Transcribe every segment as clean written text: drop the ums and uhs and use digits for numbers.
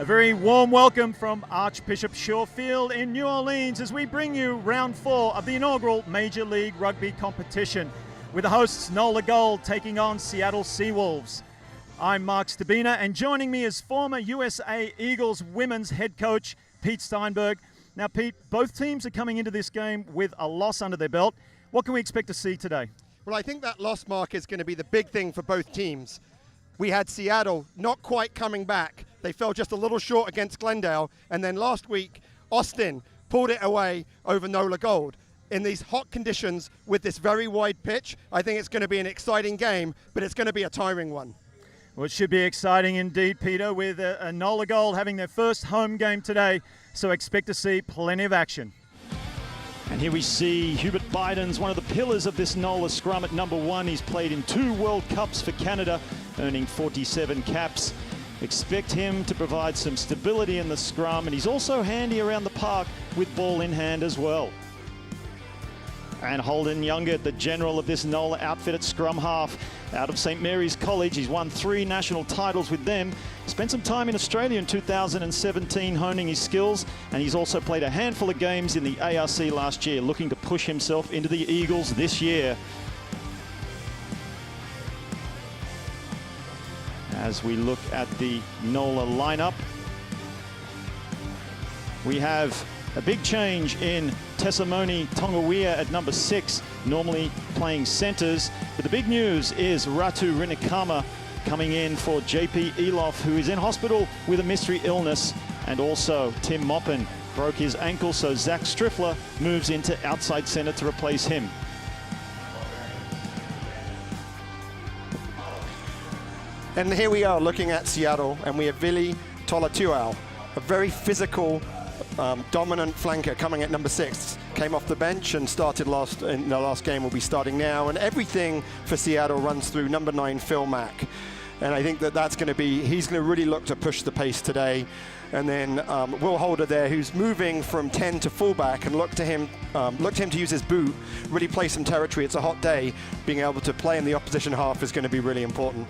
A very warm welcome from Archbishop Shaw Field in New Orleans as we bring you round 4 of the inaugural Major League Rugby competition with the hosts NOLA Gold taking on Seattle Seawolves. I'm Mark Stabina, and joining me is former USA Eagles women's head coach Pete Steinberg. Now Pete, both teams are coming into this game with a loss under their belt. What can we expect to see today? Well, I think that loss, Mark, is going to be the big thing for both teams. We had Seattle not quite coming back. They fell just a little short against Glendale. And then last week, Austin pulled it away over NOLA Gold. In these hot conditions with this very wide pitch, I think it's going to be an exciting game, but it's going to be a tiring one. Well, it should be exciting indeed, Peter, with a NOLA Gold having their first home game today. So expect to see plenty of action. And here we see Hubert Bidens, one of the pillars of this NOLA scrum at number 1. He's played in 2 World Cups for Canada, earning 47 caps. Expect him to provide some stability in the scrum, and he's also handy around the park with ball in hand as well. And Holden Youngert, the general of this NOLA outfit at scrum half, out of St. Mary's College. He's won 3 national titles with them. Spent some time in Australia in 2017 honing his skills, and he's also played a handful of games in the ARC last year, looking to push himself into the Eagles this year. As we look at the NOLA lineup, we have a big change in Tessamoni Tongawea at number 6, normally playing centres. But the big news is Ratu Rinikama coming in for JP Eloff, who is in hospital with a mystery illness. And also Tim Moppin broke his ankle, so Zach Striffler moves into outside centre to replace him. And here we are looking at Seattle, and we have Vili Tolatuau, a very physical, dominant flanker coming at number 6. Came off the bench and started in the last game, will be starting now. And everything for Seattle runs through number 9, Phil Mack. And I think that's going to be, he's going to really look to push the pace today. And then Will Holder there, who's moving from 10 to fullback, and look to him to use his boot, really play some territory. It's a hot day. Being able to play in the opposition half is going to be really important.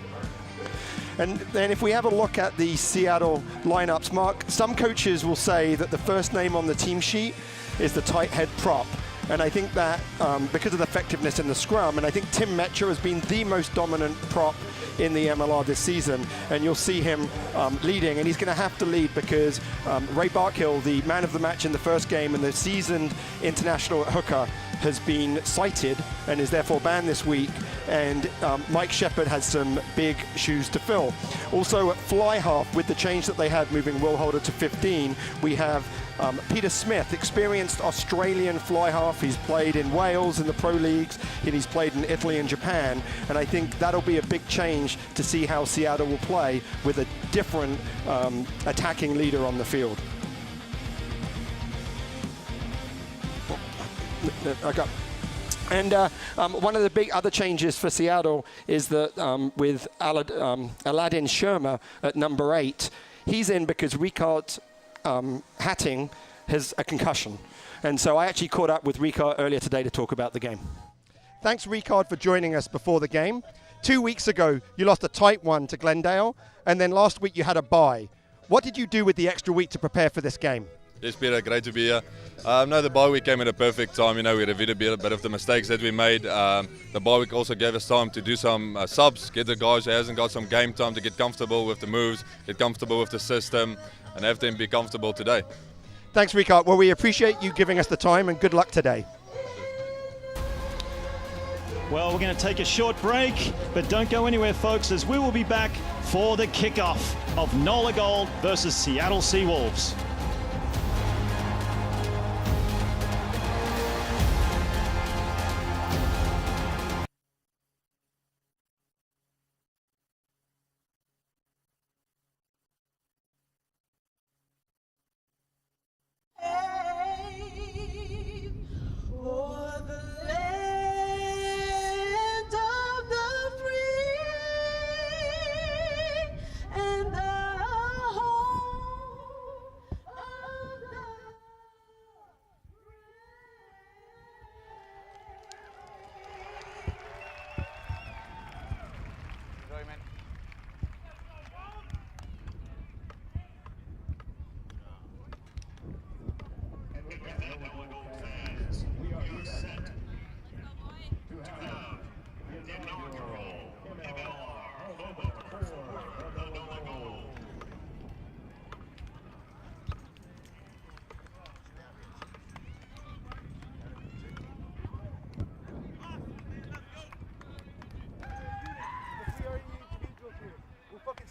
And then if we have a look at the Seattle lineups, Mark, some coaches will say that the first name on the team sheet is the tight head prop. And I think that because of the effectiveness in the scrum, and I think Tim Metcher has been the most dominant prop in the MLR this season, and you'll see him leading, and he's going to have to lead because Ray Barkhill, the man of the match in the first game and the seasoned international hooker, has been cited and is therefore banned this week, and Mike Shepard has some big shoes to fill. Also at fly half, with the change that they had moving Will Holder to 15, we have Peter Smith, experienced Australian fly half. He's played in Wales in the pro leagues, and he's played in Italy and Japan, and I think that'll be a big change to see how Seattle will play with a different attacking leader on the field. Okay. And one of the big other changes for Seattle is that with Aladdin Sherma at number 8, he's in because Ricard Hatting has a concussion. And so I actually caught up with Ricard earlier today to talk about the game. Thanks, Ricard, for joining us before the game. 2 weeks ago, you lost a tight one to Glendale, and then last week you had a bye. What did you do with the extra week to prepare for this game? Yes, Peter, great to be here. No, the bye week came at a perfect time. You know, we reviewed a bit of the mistakes that we made. The bye week also gave us time to do some subs, get the guys who hasn't got some game time to get comfortable with the moves, get comfortable with the system, and have them be comfortable today. Thanks, Ricard. Well, we appreciate you giving us the time, and good luck today. Well, we're going to take a short break, but don't go anywhere, folks, as we will be back for the kickoff of NOLA Gold versus Seattle Seawolves.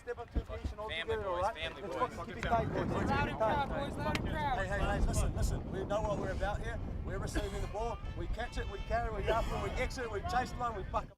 step up to the position all Family together, boys, all right? family Let's boys. fucking keep it tight, boys. Let's keep it tight. Hey, listen. We know what we're about here. We're receiving the ball. We catch it, we carry, we after, we exit, we chase the line, we fuck them.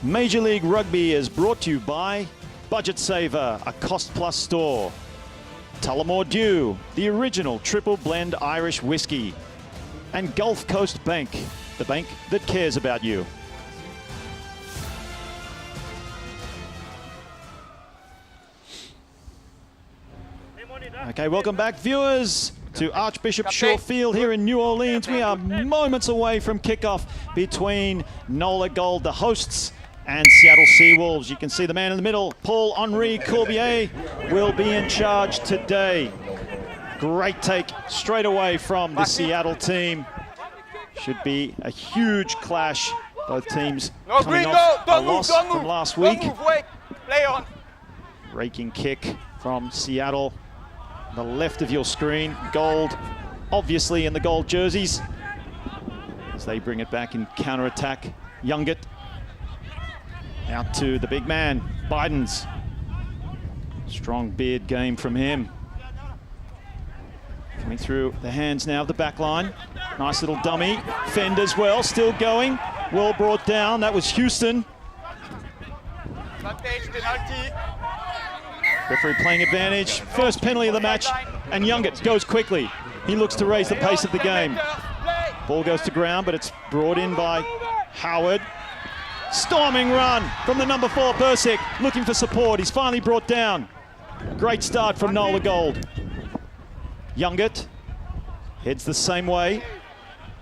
Major League Rugby is brought to you by Budget Saver, a cost-plus store. Tullamore Dew, the original triple blend Irish whiskey. And Gulf Coast Bank, the bank that cares about you. Okay, welcome back, viewers, to Archbishop Shaw Field here in New Orleans. We are moments away from kickoff between NOLA Gold, the hosts, and Seattle Seawolves. You can see the man in the middle, Paul-Henri Courbier, will be in charge today. Great take straight away from the Seattle team. Should be a huge clash. Both teams coming off a loss from last week. Play on. Raking kick from Seattle. The left of your screen, gold, obviously in the gold jerseys. As they bring it back in counter-attack, Youngett. Out to the big man, Bidens. Strong beard game from him. Coming through the hands now of the back line. Nice little dummy. Fend as well, still going. Well brought down, that was Houston. Referee playing advantage. First penalty of the match, and Youngett goes quickly. He looks to raise the pace of the game. Ball goes to ground, but it's brought in by Howard. Storming run from the number 4, Bursick, looking for support. He's finally brought down. Great start from NOLA Gold. Youngett heads the same way.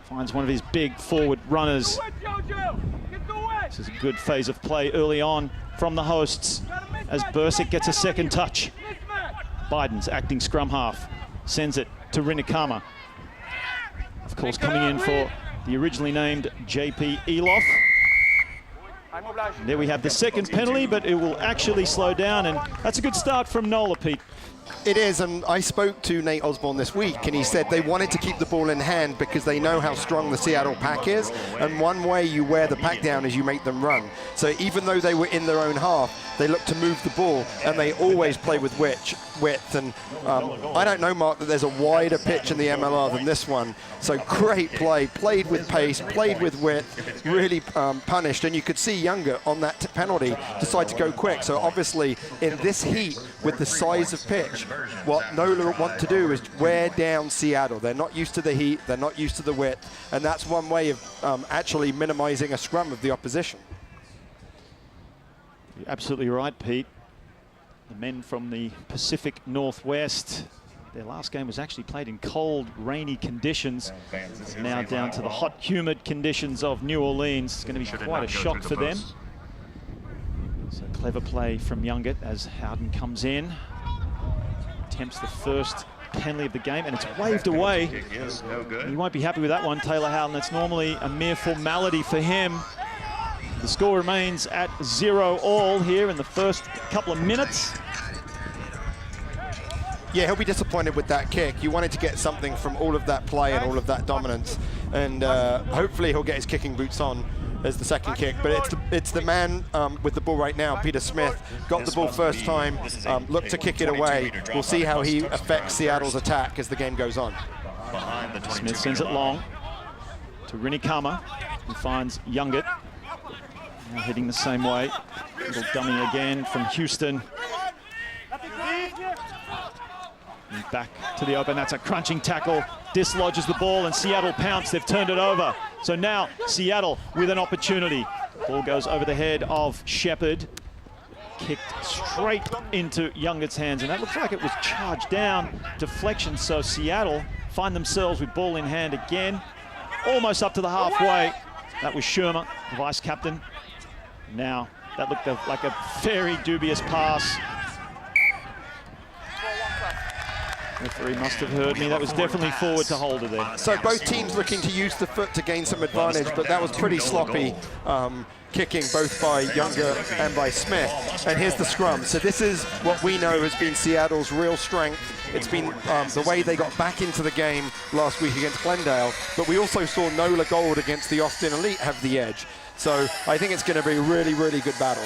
Finds one of his big forward runners. This is a good phase of play early on from the hosts as Bursick gets a second touch. Bidens acting scrum half. Sends it to Rinikama. Of course, coming in for the originally named JP Eloff. There we have the second penalty, but it will actually slow down, and that's a good start from NOLA, Pete. It is, and I spoke to Nate Osborne this week, and he said they wanted to keep the ball in hand because they know how strong the Seattle pack is, and one way you wear the pack down is you make them run. So even though they were in their own half, they look to move the ball, and they always play with width. And I don't know, Mark, that there's a wider pitch in the MLR than this one. So great play, played with pace, played with width, really punished. And you could see Younger on that penalty decide to go quick. So obviously in this heat, with the size of pitch, what NOLA want to do is wear down Seattle. They're not used to the heat, they're not used to the width, and that's one way of actually minimizing a scrum of the opposition. You're absolutely right, Pete. The men from the Pacific Northwest, their last game was actually played in cold, rainy conditions. It's now down to the hot, humid conditions of New Orleans. It's going to be quite a shock for them. So clever play from Youngett as Howden comes in. attempts the first penalty of the game, and it's waved away. He won't be happy with that one, Taylor Howden. That's normally a mere formality for him. The score remains at 0-all here in the first couple of minutes. Yeah, he'll be disappointed with that kick. You wanted to get something from all of that play and all of that dominance, and hopefully he'll get his kicking boots on as the second kick. But it's the man with the ball right now, Peter Smith, got the ball first time, looked to kick it away. We'll see how he affects Seattle's attack as the game goes on. Smith sends it long to Rinikama, who finds Youngett. Now heading the same way. Little dummy again from Houston. And back to the open. That's a crunching tackle. Dislodges the ball, and Seattle pounce. They've turned it over. So now Seattle with an opportunity. Ball goes over the head of Shepherd. Kicked straight into Youngett's hands, and that looks like it was charged down. Deflection, so Seattle find themselves with ball in hand again. Almost up to the halfway. That was Shermer, the vice captain. Now, that looked like a very dubious pass. Referee must have heard me. That was definitely forward to Holder there. So both teams looking to use the foot to gain some advantage, but that was pretty sloppy kicking, both by Younger and by Smith. And here's the scrum. So this is what we know has been Seattle's real strength. It's been the way they got back into the game last week against Glendale, but we also saw NOLA Gold against the Austin Elite have the edge. So I think it's going to be a really, really good battle.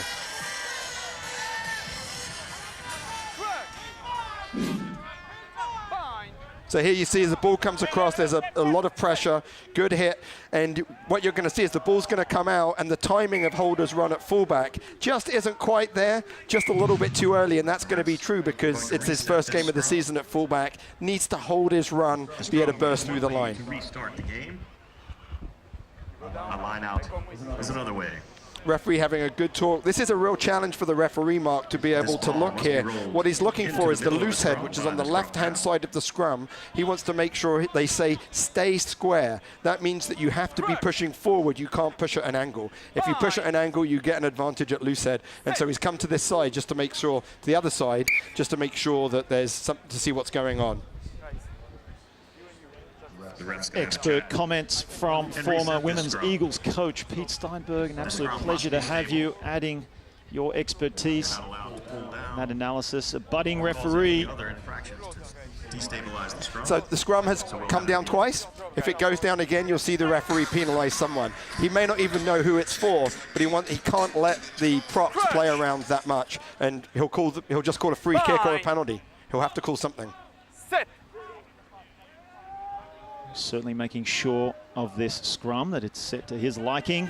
So here you see as the ball comes across, there's a lot of pressure, good hit, and what you're going to see is the ball's going to come out, and the timing of Holder's run at fullback just isn't quite there, just a little bit too early, and that's going to be true because it's his first game of the season at fullback. Needs to hold his run, be able to burst through the line. Restart the game. A line out is another way. Referee having a good talk. This is a real challenge for the referee, Mark, to be able to look here. What he's looking for is the loose head, which is on the left-hand side of the scrum. He wants to make sure they say, stay square. That means that you have to be pushing forward. You can't push at an angle. If you push at an angle, you get an advantage at loose head. And so he's come to this side just to make sure, to the other side, just to make sure that there's something to see what's going on. Expert comments from former Women's Eagles coach Pete Steinberg. An absolute pleasure to have you adding your expertise in that analysis. A budding referee. So the scrum has come down twice. If it goes down again, you'll see the referee penalize someone. He may not even know who it's for, but he can't let the props play around that much, and he'll just call a free kick or a penalty. He'll have to call something. Certainly making sure of this scrum that it's set to his liking.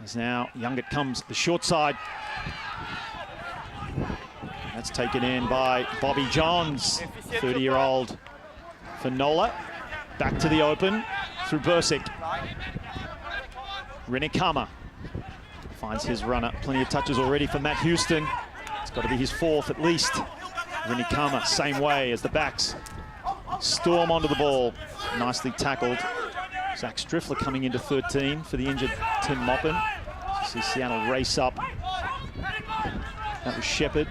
As now Youngett comes the short side. That's taken in by Bobby Johns, 30-year-old for NOLA. Back to the open through Bursic. Rinikama finds his runner. Plenty of touches already for Matt Houston. It's got to be his fourth at least. Rinikama, same way as the backs storm onto the ball. Nicely tackled. Zach Striffler coming into 13 for the injured Tim Moppin. See Seattle race up. That was Shepherd.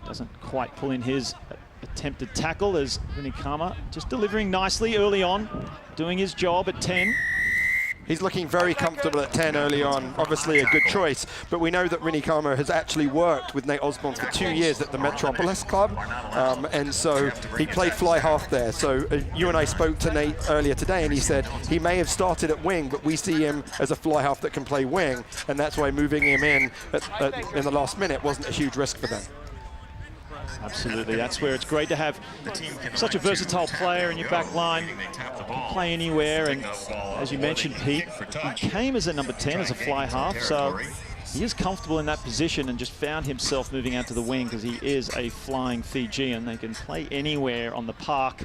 Doesn't quite pull in his attempted tackle as Rinikama just delivering nicely early on, doing his job at 10. He's looking very comfortable at 10 early on, obviously a good choice, but we know that Rinikama has actually worked with Nate Osborne for 2 years at the Metropolis Club, and so he played fly half there. So you and I spoke to Nate earlier today, and he said he may have started at wing, but we see him as a fly half that can play wing, and that's why moving him in the last minute wasn't a huge risk for them. Absolutely, that's where it's great to have such a versatile player in your back line. Can play anywhere, and as you mentioned, Pete, he came as a number 10, as a fly half, so he is comfortable in that position and just found himself moving out to the wing because he is a flying Fijian. They can play anywhere on the park.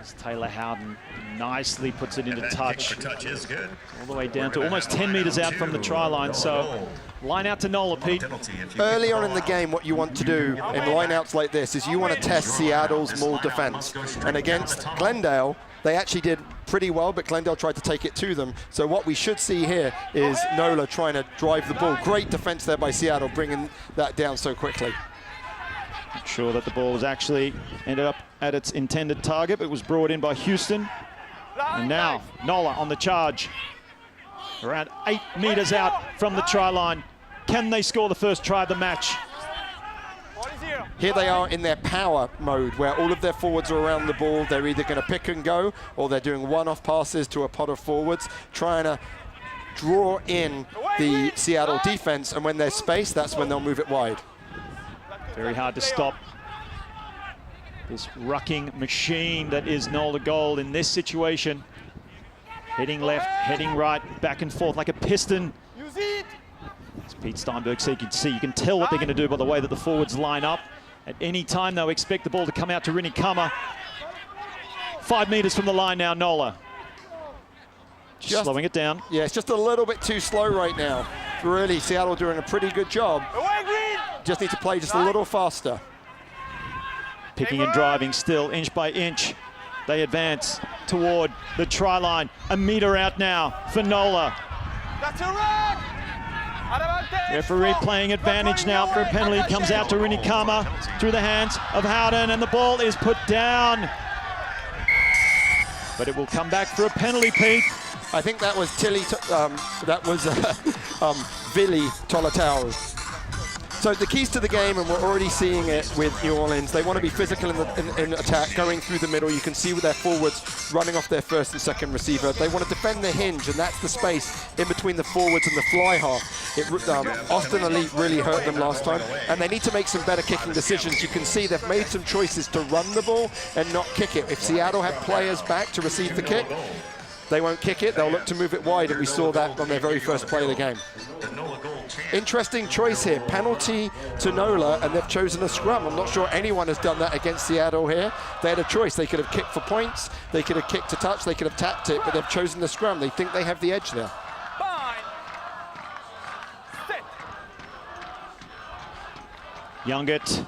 As Taylor Howden nicely puts it into touch. All the way down to almost 10 meters out from the try line, so line out to NOLA, Pete. Early on in the game, what you want to do in line-outs like this is you want to test Seattle's maul defense. And against Glendale, they actually did pretty well, but Glendale tried to take it to them. So what we should see here is NOLA trying to drive the ball. Great defense there by Seattle, bringing that down so quickly. Not sure that the ball was actually ended up at its intended target, but it was brought in by Houston. And now NOLA on the charge. Around 8 meters out from the try line. Can they score the first try of the match? Here they are in their power mode, where all of their forwards are around the ball. They're either going to pick and go, or they're doing one-off passes to a pot of forwards, trying to draw in the Seattle defense. And when there's space, that's when they'll move it wide. Very hard to stop this rucking machine that is NOLA Gold in this situation. Heading left, heading right, back and forth like a piston. As Pete Steinberg said, you can tell what they're going to do by the way that the forwards line up. At any time, they'll expect the ball to come out to Rinikama. 5 meters from the line now, NOLA. Just slowing it down. Yeah, it's just a little bit too slow right now. Really, Seattle doing a pretty good job. Just need to play just a little faster. Picking and driving still, inch by inch. They advance toward the try line. A meter out now for NOLA. That's a run! Referee playing advantage now for a penalty. Comes out to Rinikama through the hands of Howden, and the ball is put down. But it will come back for a penalty, Pete. I think that was Vili Tolatau. So the keys to the game, and we're already seeing it with New Orleans, they want to be physical in attack, going through the middle. You can see with their forwards running off their first and second receiver. They want to defend the hinge, and that's the space in between the forwards and the fly half. Austin Elite really hurt them last time, and they need to make some better kicking decisions. You can see they've made some choices to run the ball and not kick it. If Seattle have players back to receive the kick, they won't kick it. They'll look to move it wide, and we saw that on their very first play of the game. Interesting choice here. Penalty to NOLA, and they've chosen a scrum. I'm not sure anyone has done that against Seattle here. They had a choice. They could have kicked for points. They could have kicked to touch. They could have tapped it, but they've chosen the scrum. They think they have the edge there. Youngert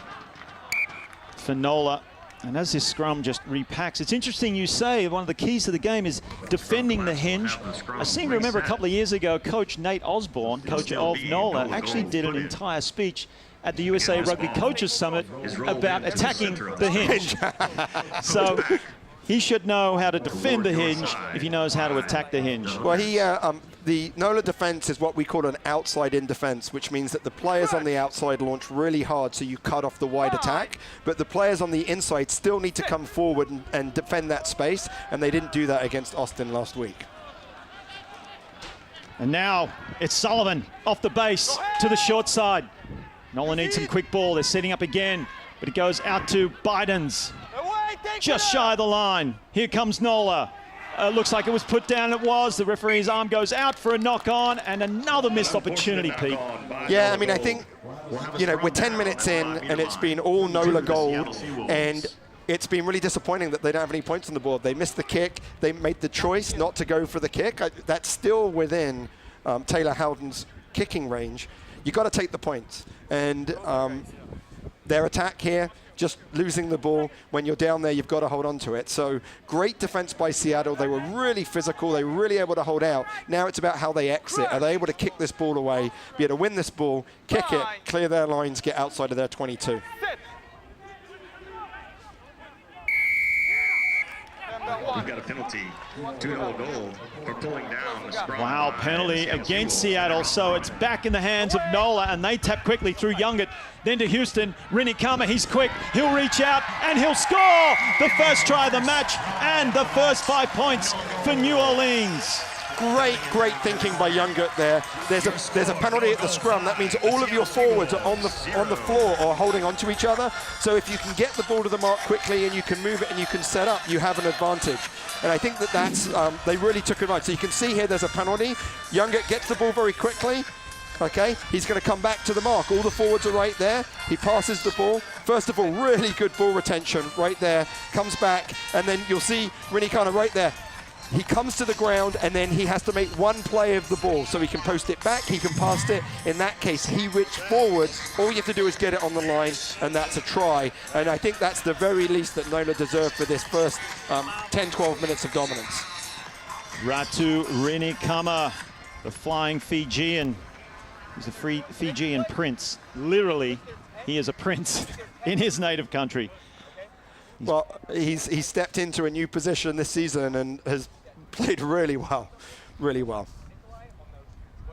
for NOLA. And as this scrum just repacks, it's interesting you say one of the keys to the game is defending the hinge. I seem to remember a couple of years ago, Coach Nate Osborne, coach of NOLA, actually did an entire speech at the USA Rugby Coaches Summit about attacking the hinge. So he should know how to defend the hinge if he knows how to attack the hinge. Well, the NOLA defense is what we call an outside-in defense, which means that the players on the outside launch really hard, so you cut off the wide attack. But the players on the inside still need to come forward and defend that space, and they didn't do that against Austin last week. And now it's Sullivan off the base to the short side. NOLA needs some quick ball. They're setting up again, but it goes out to Bidens. Just shy of the line. Here comes NOLA. Looks like it was put down. It was. The referee's arm goes out for a knock on, and another missed opportunity, Pete. Yeah, I mean, I think, you know, we're 10 minutes in, and it's been all NOLA Gold, and it's been really disappointing that they don't have any points on the board. They missed the kick. They made the choice not to go for the kick. That's still within Taylor Howden's kicking range. You got to take the points, and their attack here, just losing the ball. When you're down there, you've got to hold on to it. So great defense by Seattle. They were really physical. They were really able to hold out. Now it's about how they exit. Are they able to kick this ball away, be able to win this ball, kick it, clear their lines, get outside of their 22? We've got a penalty to NOLA Gold for pulling down the scrum. Wow, penalty against Seattle. So it's back in the hands of NOLA, and they tap quickly through Youngert. Then to Houston, Rinikama, he's quick. He'll reach out, and he'll score the first try of the match and the first 5 points for New Orleans. Great thinking by Youngert there. There's a penalty at the scrum. That means all of your forwards are on the floor or holding onto each other. So if you can get the ball to the mark quickly and you can move it and you can set up, you have an advantage. And I think that's they really took advantage. So you can see here there's a penalty. Youngert gets the ball very quickly. Okay, he's going to come back to the mark. All the forwards are right there. He passes the ball. First of all, really good ball retention right there. Comes back, and then you'll see Rinikana right there. He comes to the ground, and then he has to make one play of the ball. So he can post it back, he can pass it. In that case, he reached forward. All you have to do is get it on the line, and that's a try. And I think that's the very least that NOLA deserved for this first 10, 12 minutes of dominance. Ratu Rinikama, the flying Fijian. He's a Fijian prince, literally He is a prince in his native country. Well, he's stepped into a new position this season and has played really well, really well.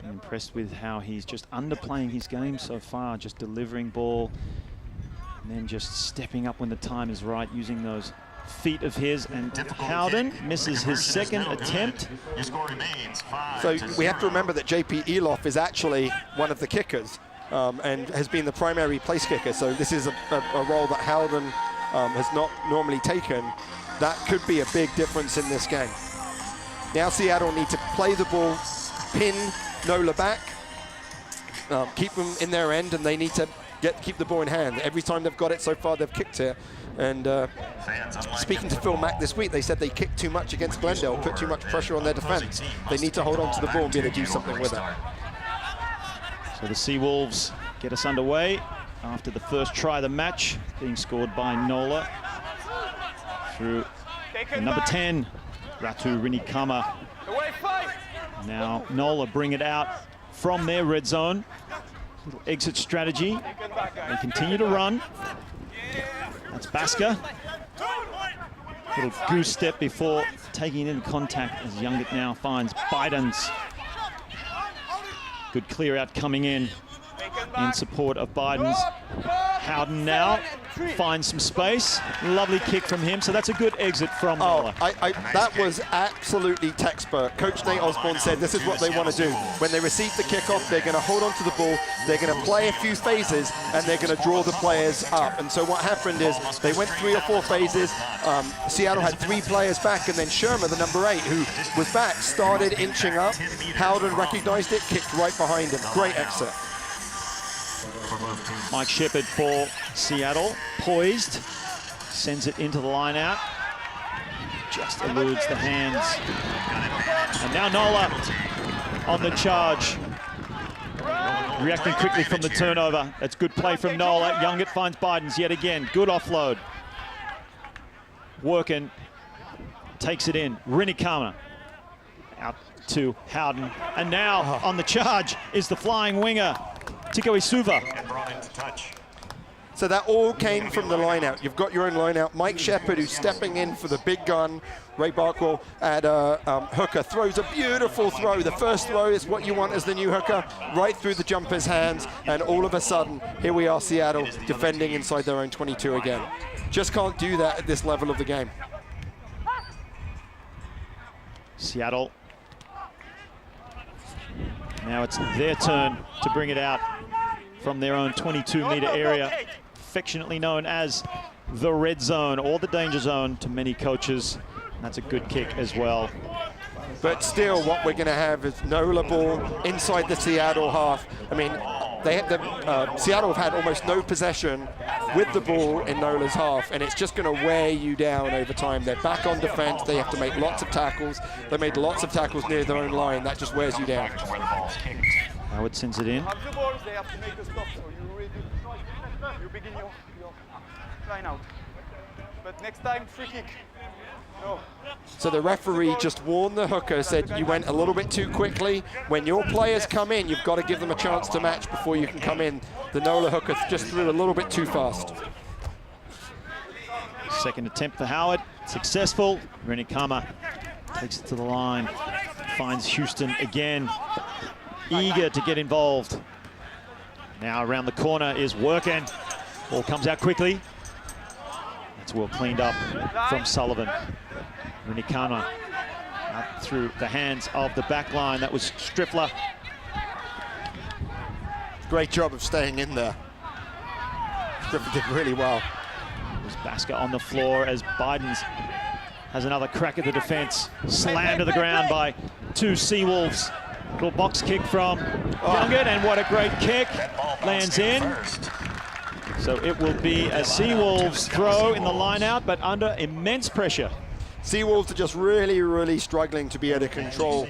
I'm impressed with how he's just underplaying his game so far, just delivering ball and then just stepping up when the time is right, using those feet of his. And Howden misses his second attempt. Your score remains 5. So we have to remember that JP Eloff is actually one of the kickers and has been the primary place kicker. So this is a role that Howden has not normally taken. That could be a big difference in this game. Now Seattle need to play the ball, pin NOLA back, keep them in their end, and they need to keep the ball in hand. Every time they've got it so far, they've kicked it. And speaking to Phil Mack this week, they said they kicked too much against Glendale, put too much pressure on their defense. They need to hold on to the ball and be able to do something with it. So the Seawolves get us underway after the first try of the match, being scored by NOLA through number 10, Ratu Rinikama. Now NOLA bring it out from their red zone. Little exit strategy. They continue to run. That's Basker. Little goose step before taking it in contact as Youngit now finds Bidens. Good clear out coming in support of Bidens. Howden now finds some space. Lovely kick from him, so that's a good exit from NOLA. That was absolutely textbook. Coach Nate Osborne said this is what they want to do. When they receive the kickoff, they're going to hold on to the ball, they're going to play a few phases, and they're going to draw the players up. And so what happened is they went 3 or 4 phases. Seattle had 3 players back, and then Shermer, the number 8, who was back, started inching up. Howden recognized it, kicked right behind him. Great exit. Mike Shepard for Seattle, poised, sends it into the line out, just eludes the hands. And now NOLA on the charge, reacting quickly from the turnover. That's good play from NOLA. Youngit finds Bidens yet again, good offload. Working, takes it in, Rinikama out to Howden. And now on the charge is the flying winger, Tiko Isuva. So that all came from the line out. You've got your own line out. Mike Shepard, who's stepping in for the big gun. Ray Barkwell at hooker throws a beautiful throw. The first throw is what you want as the new hooker, right through the jumper's hands. And all of a sudden, here we are, Seattle defending inside their own 22 again. Just can't do that at this level of the game. Seattle. Now it's their turn to bring it out from their own 22-meter area, affectionately known as the red zone or the danger zone to many coaches. That's a good kick as well. But still, what we're going to have is NOLA ball inside the Seattle half. I mean, Seattle have had almost no possession with the ball in NOLA's half, and it's just going to wear you down over time. They're back on defense. They have to make lots of tackles. They made lots of tackles near their own line. That just wears you down. Howard sends it in. They have to make a stop, so you begin your line out. But next time, free kick. No. So the referee just warned the hooker, said you went a little bit too quickly. When your players come in, you've got to give them a chance to match before you can come in. The NOLA hooker just threw a little bit too fast. Second attempt for Howard, successful. Rinikama takes it to the line, finds Houston again, eager to get involved. Now around the corner is Working. Ball comes out quickly. That's well cleaned up from Sullivan. Rinikama out through the hands of the back line. That was Striffler. Great job of staying in there. Striffler did really well. It was Basker on the floor as Bidens has another crack at the defense. Slammed to the ground by 2 Seawolves. Little box kick from Youngit, and what a great kick. Lands in. So it will be a Seawolves throw in the line out, but under immense pressure. Seawolves are just really, really struggling to be able to control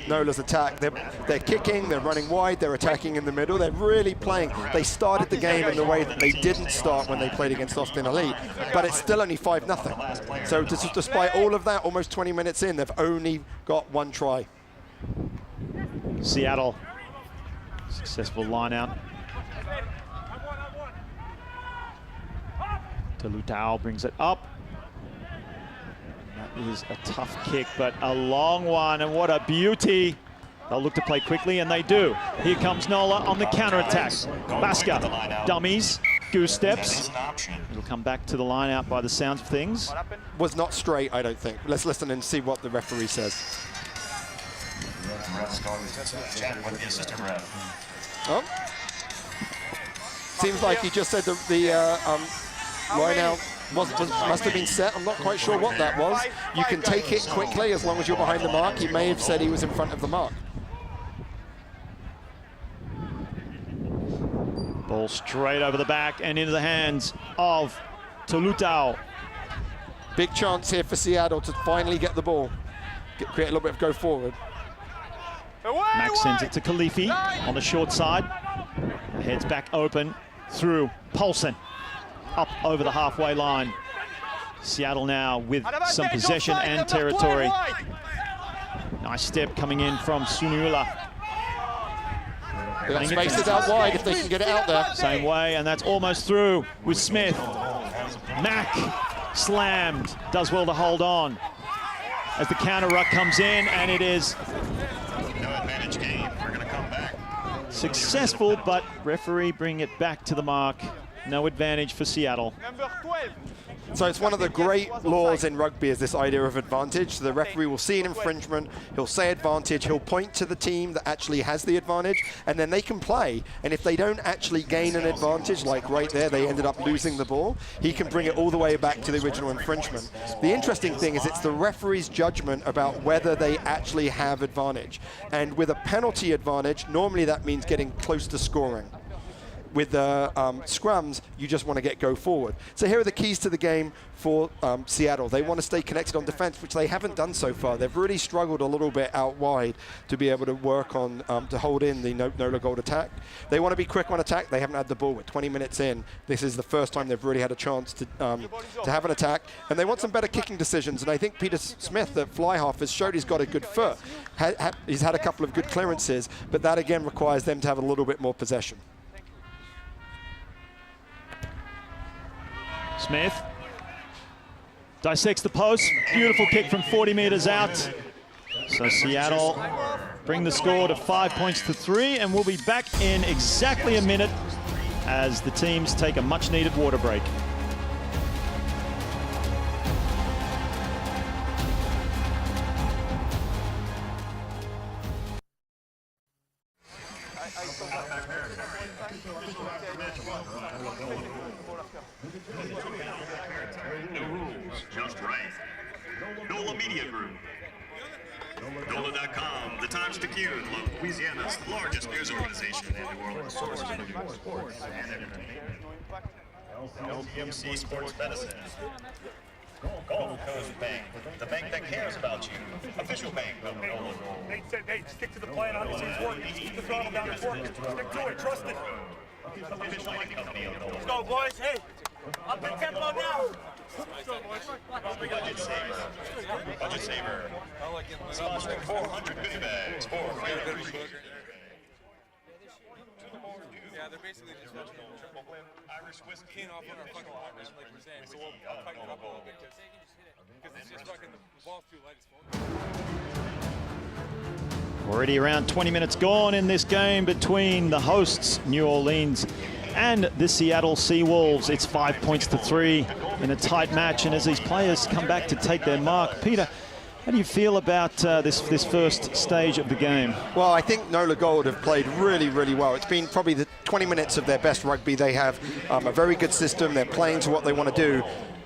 NOLA's attack. They're kicking, they're running wide, they're attacking in the middle. They're really playing. They started the game in the way that they didn't start when they played against Austin Elite, but it's still only 5-0. So despite all of that, almost 20 minutes in, they've only got 1 try. Seattle, successful line out. Talutau brings it up. That is a tough kick, but a long one, and what a beauty. They'll look to play quickly, and they do. Here comes NOLA on the counter-attack. Baska, dummies, goose steps. It'll come back to the line out by the sounds of things. Was not straight, I don't think. Let's listen and see what the referee says. Oh. Seems like he just said the line out must have been set. I'm not quite sure what that was. You can take it quickly as long as you're behind the mark. He may have said he was in front of the mark. Ball straight over the back and into the hands of Talutau. Big chance here for Seattle to finally get the ball, create a little bit of go forward. Max sends it to Khalifi on the short side. Heads back open through Paulsen. Up over the halfway line. Seattle now with some possession and territory. Nice step coming in from Suniula. Spaces out wide if they can get it out there. Same way, and that's almost through with Smith. Mack slammed, does well to hold on. As the counter ruck comes in, and it is No advantage game. We're going to come back. successful, but referee bring it back to the mark. No advantage for Seattle. Number 12. So it's one of the great laws in rugby is this idea of advantage. So the referee will see an infringement, he'll say advantage, he'll point to the team that actually has the advantage, and then they can play. And if they don't actually gain an advantage, like right there, they ended up losing the ball, he can bring it all the way back to the original infringement. The interesting thing is it's the referee's judgment about whether they actually have advantage. And with a penalty advantage, normally that means getting close to scoring. With the scrums, you just want to get go forward. So here are the keys to the game for Seattle. They want to stay connected on defense, which they haven't done so far. They've really struggled a little bit out wide to be able to work on, to hold in the NOLA Gold attack. They want to be quick on attack. They haven't had the ball. We're 20 minutes in. This is the first time they've really had a chance to have an attack. And they want some better kicking decisions. And I think Peter Smith, the fly half, has showed he's got a good foot. He's had a couple of good clearances, but that again requires them to have a little bit more possession. Smith dissects the post. Beautiful kick from 40 meters out. So Seattle bring the score to 5 points to 3, and we'll be back in exactly a minute as the teams take a much needed water break. No rules, just right. NOLA Media Group. NOLA.com, the Times-Picayune, Louisiana's largest news organization in New Orleans, source for news, sports, and entertainment. LTMC Sports Medicine. Gulf Coast Bank, the bank that cares about you. Official bank of NOLA Gold. Hey, stick to the plan. Obviously, it's working. Keep the throttle down. It's working. Stick to it. Trust it. Official mining company of NOLA. Let's go, boys. Hey, up in tempo now. Budget saver. Budget saver. Sponsoring 400 goodie bags for Yeah, they're basically just triple blend Irish whiskey off on our fucking partners, like we're saying. So I'll tighten it up a little bit because it's just fucking the ball's too light. Already around 20 minutes gone in this game between the hosts, New Orleans, and the Seattle Seawolves. It's 5 points to 3 in a tight match. And as these players come back to take their mark, Peter, how do you feel about this first stage of the game? Well, I think NOLA Gold have played really, really well. It's been probably the 20 minutes of their best rugby. They have a very good system. They're playing to what they want to do,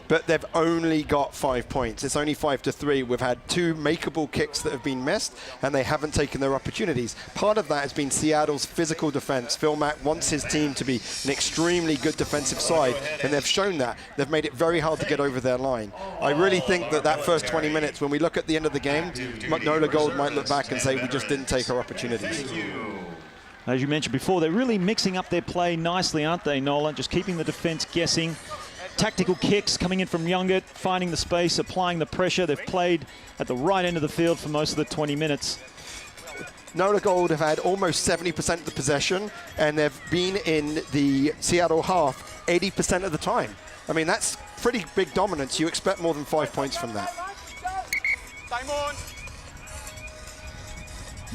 but they've only got 5 points. It's only 5 to 3. We've had 2 makeable kicks that have been missed, and they haven't taken their opportunities. Part of that has been Seattle's physical defense. Phil Mack wants his team to be an extremely good defensive side, and they've shown that. They've made it very hard to get over their line. I really think that first 20 minutes, when we look at the end of the game, NOLA Gold might look back and say we just didn't take our opportunities. As you mentioned before, they're really mixing up their play nicely, aren't they, Nolan? Just keeping the defense guessing. Tactical kicks coming in from Youngert, finding the space, applying the pressure. They've played at the right end of the field for most of the 20 minutes. NOLA Gold have had almost 70% of the possession, and they've been in the Seattle half 80% of the time. I mean, that's pretty big dominance. You expect more than 5 points from that. Time on.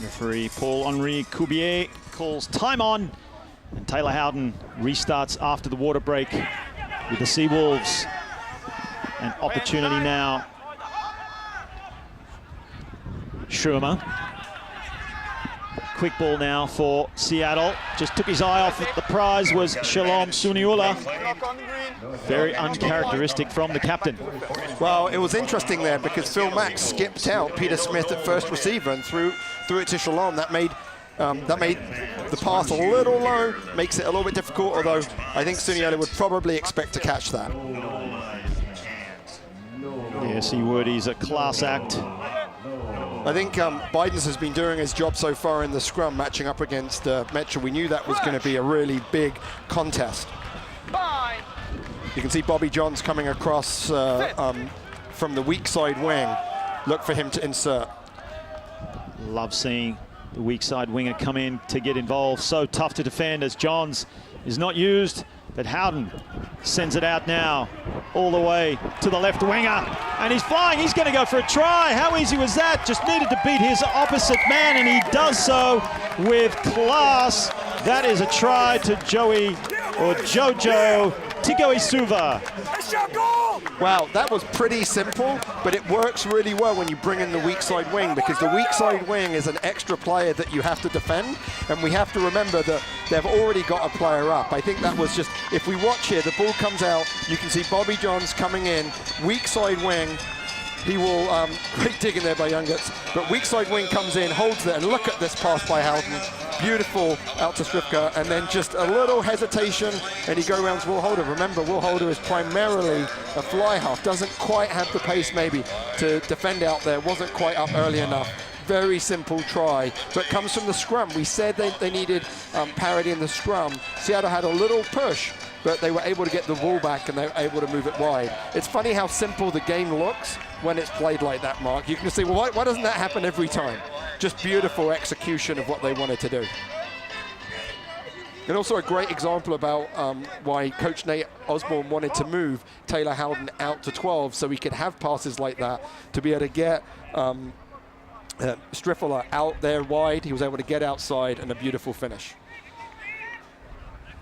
Referee Paul-Henri Coubier calls time on, and Taylor Howden restarts after the water break with the Seawolves. An opportunity now. Schirmer. Quick ball now for Seattle. Just took his eye off it. The prize was Shalom Suniula. Very uncharacteristic from the captain. Well, it was interesting there because Phil Mack skipped out Peter Smith at first receiver and threw it to Shalom. That made the pass a little low, makes it a little bit difficult, although I think Suniula would probably expect to catch that. Yes, he would. He's a class act. I think Bidens has been doing his job so far in the scrum, matching up against Metro. We knew that was going to be a really big contest. Bye. You can see Bobby Johns coming across from the weak side wing. Look for him to insert. Love seeing the weak side winger come in to get involved. So tough to defend as Johns is not used, but Howden sends it out now all the way to the left winger, and he's flying. He's going to go for a try. How easy was that? Just needed to beat his opposite man, and he does so with class. That is a try to Joey or Jojo Tigoisuva. Wow, that was pretty simple, but it works really well when you bring in the weak side wing, because the weak side wing is an extra player that you have to defend, and we have to remember that they've already got a player up. I think that was just, if we watch here, the ball comes out, you can see Bobby Johns coming in, weak side wing. He will, great digging there by Youngets, but weak side wing comes in, holds it, and look at this pass by Howden. Beautiful out to Stripka, and then just a little hesitation, and he go around to Will Holder. Remember, Will Holder is primarily a fly half, doesn't quite have the pace maybe to defend out there, wasn't quite up early enough. Very simple try, but comes from the scrum. We said they needed parity in the scrum. Seattle had a little push, but they were able to get the ball back and they were able to move it wide. It's funny how simple the game looks when it's played like that, Mark. You can say, well, why doesn't that happen every time? Just beautiful execution of what they wanted to do. And also a great example about why Coach Nate Osborne wanted to move Taylor Howden out to 12 so he could have passes like that to be able to get Striffeler out there wide. He was able to get outside, and a beautiful finish.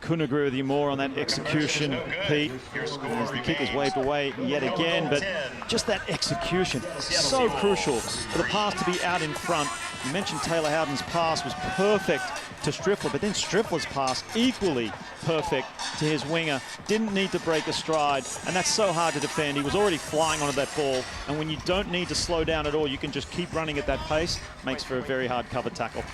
Couldn't agree with you more on that execution, Pete. As the kick is waved away yet again, but just that execution, so crucial for the pass to be out in front. You mentioned Taylor Howden's pass was perfect to Striffler, but then Striffler's pass equally perfect to his winger. Didn't need to break a stride, and that's so hard to defend. He was already flying onto that ball, and when you don't need to slow down at all, you can just keep running at that pace. Makes for a very hard cover tackle.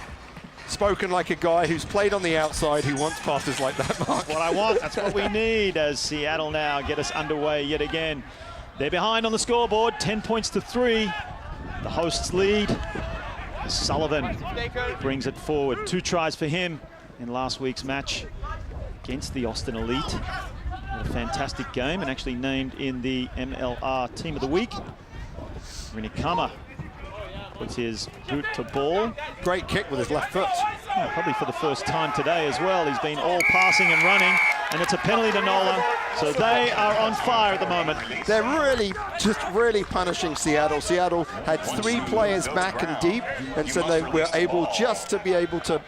Spoken like a guy who's played on the outside who wants passes like that, Mark. That's what I want. That's what we need as Seattle now get us underway yet again. They're behind on the scoreboard, 10 points to 3. The hosts lead. Sullivan brings it forward. 2 tries for him in last week's match against the Austin Elite. A fantastic game, and actually named in the MLR Team of the Week. Rinikama puts his boot to ball. Great kick with his left foot. Oh, probably for the first time today as well. He's been all passing and running, and it's a penalty to NOLA. So they are on fire at the moment. They're really punishing Seattle. Seattle had 3 players back and deep, and so they were able just to be able to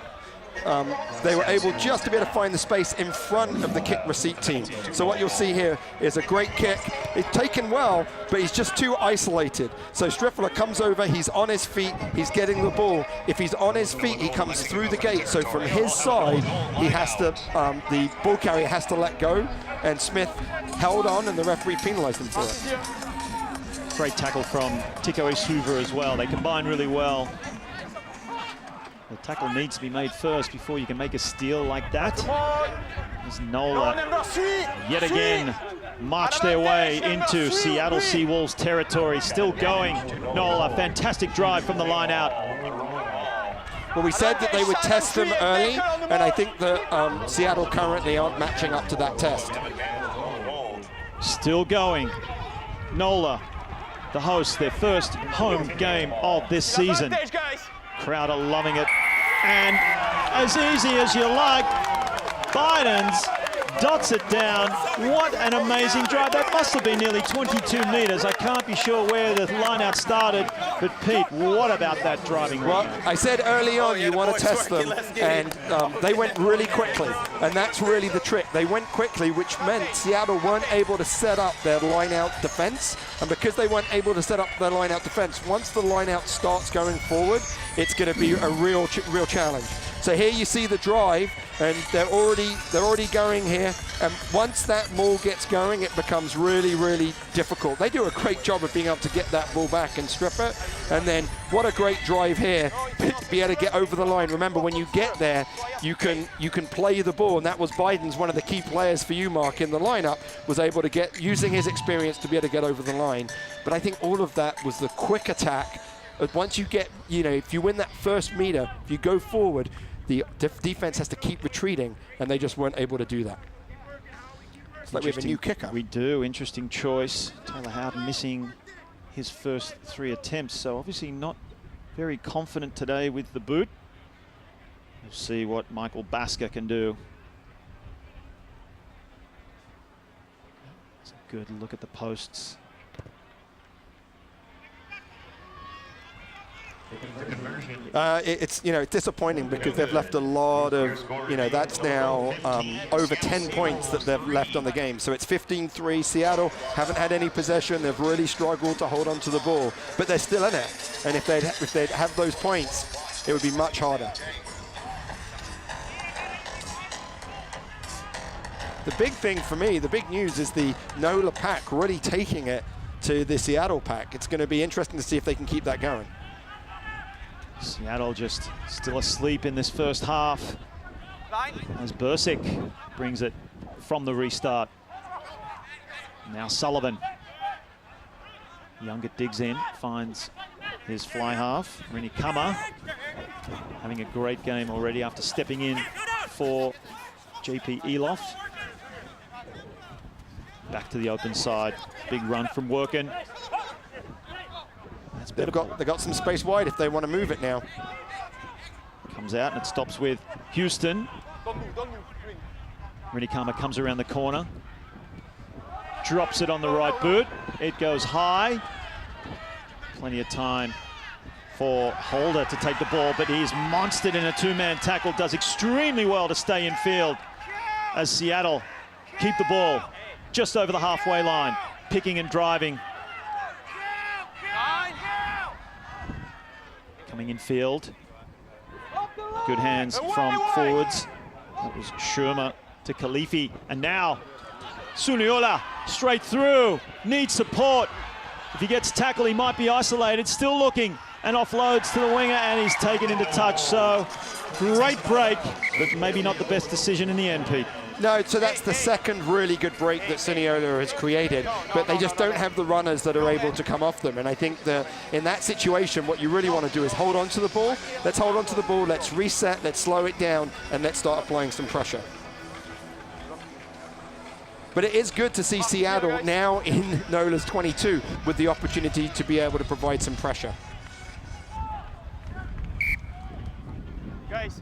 find the space in front of the kick receipt team. So what you'll see here is a great kick. It's taken well, but he's just too isolated. So Striffler comes over, he's on his feet, he's getting the ball. If he's on his feet, he comes through the gate. So from his side, he has to, the ball carrier has to let go, and Smith held on, and the referee penalized him for it. Great tackle from Tigoisuva as well. They combine really well. The tackle needs to be made first before you can make a steal like that. As NOLA yet again march their way into Seattle Seawolves territory. Still going. NOLA, fantastic drive from the line out. Well, we said that they would test them early, and I think that Seattle currently aren't matching up to that test. Still going. NOLA, the hosts, their first home game of this season. Crowd are loving it. And as easy as you like, Biden's dots it down. What an amazing drive. That must have been nearly 22 metres. I can't be sure where the line-out started, but Pete, what about that driving? Well, I said early on you want to test them, and they went really quickly, and that's really the trick. They went quickly, which meant Seattle weren't able to set up their line-out defense, and because they weren't able to set up their line-out defense, once the line-out starts going forward, it's going to be a real challenge. So here you see the drive, and they're already going here. And once that maul gets going, it becomes really difficult. They do a great job of being able to get that ball back and strip it. And then what a great drive here to be able to get over the line. Remember, when you get there, you can play the ball, and that was Biden's one of the key players for you, Mark, in the lineup, was able to get, using his experience to be able to get over the line. But I think all of that was the quick attack. Once you get, if you win that first meter, if you go forward, the defense has to keep retreating, and they just weren't able to do that. It's like we have a new kicker. We do. Interesting choice. Taylor Howden missing his first 3 attempts, so obviously not very confident today with the boot. We'll see what Michael Basker can do. It's a good look at the posts. It's disappointing because they've left a lot of, that's now over 10 points that they've left on the game. So it's 15-3. Seattle haven't had any possession. They've really struggled to hold on to the ball, but they're still in it. And if they'd have those points, it would be much harder. The big thing for me, the big news is the NOLA pack really taking it to the Seattle pack. It's going to be interesting to see if they can keep that going. Seattle just still asleep in this first half as Bursic brings it from the restart. Now Sullivan. Younger digs in, finds his fly half. Rini Kama having a great game already after stepping in for JP Eloff. Back to the open side. Big run from Workin. They've got some space wide if they want to move it now. Comes out and it stops with Houston. Rinikama comes around the corner. Drops it on the right boot. It goes high. Plenty of time for Holder to take the ball, but he's monstered in a 2-man tackle. Does extremely well to stay in field as Seattle keep the ball just over the halfway line, picking and driving. Coming in field. Good hands from forwards. That was Shermer to Khalifi. And now Suniola straight through. Needs support. If he gets tackled, he might be isolated. Still looking and offloads to the winger, and he's taken into touch. So great break, but maybe not the best decision in the end, Pete. No, so that's the second really good break that Suniola has created, but they just don't have the runners that are able to come off them. And I think that in that situation, what you really want to do is hold on to the ball. Let's hold on to the ball, let's reset, let's slow it down, and let's start applying some pressure. But it is good to see Seattle now in NOLA's 22 with the opportunity to be able to provide some pressure. Guys,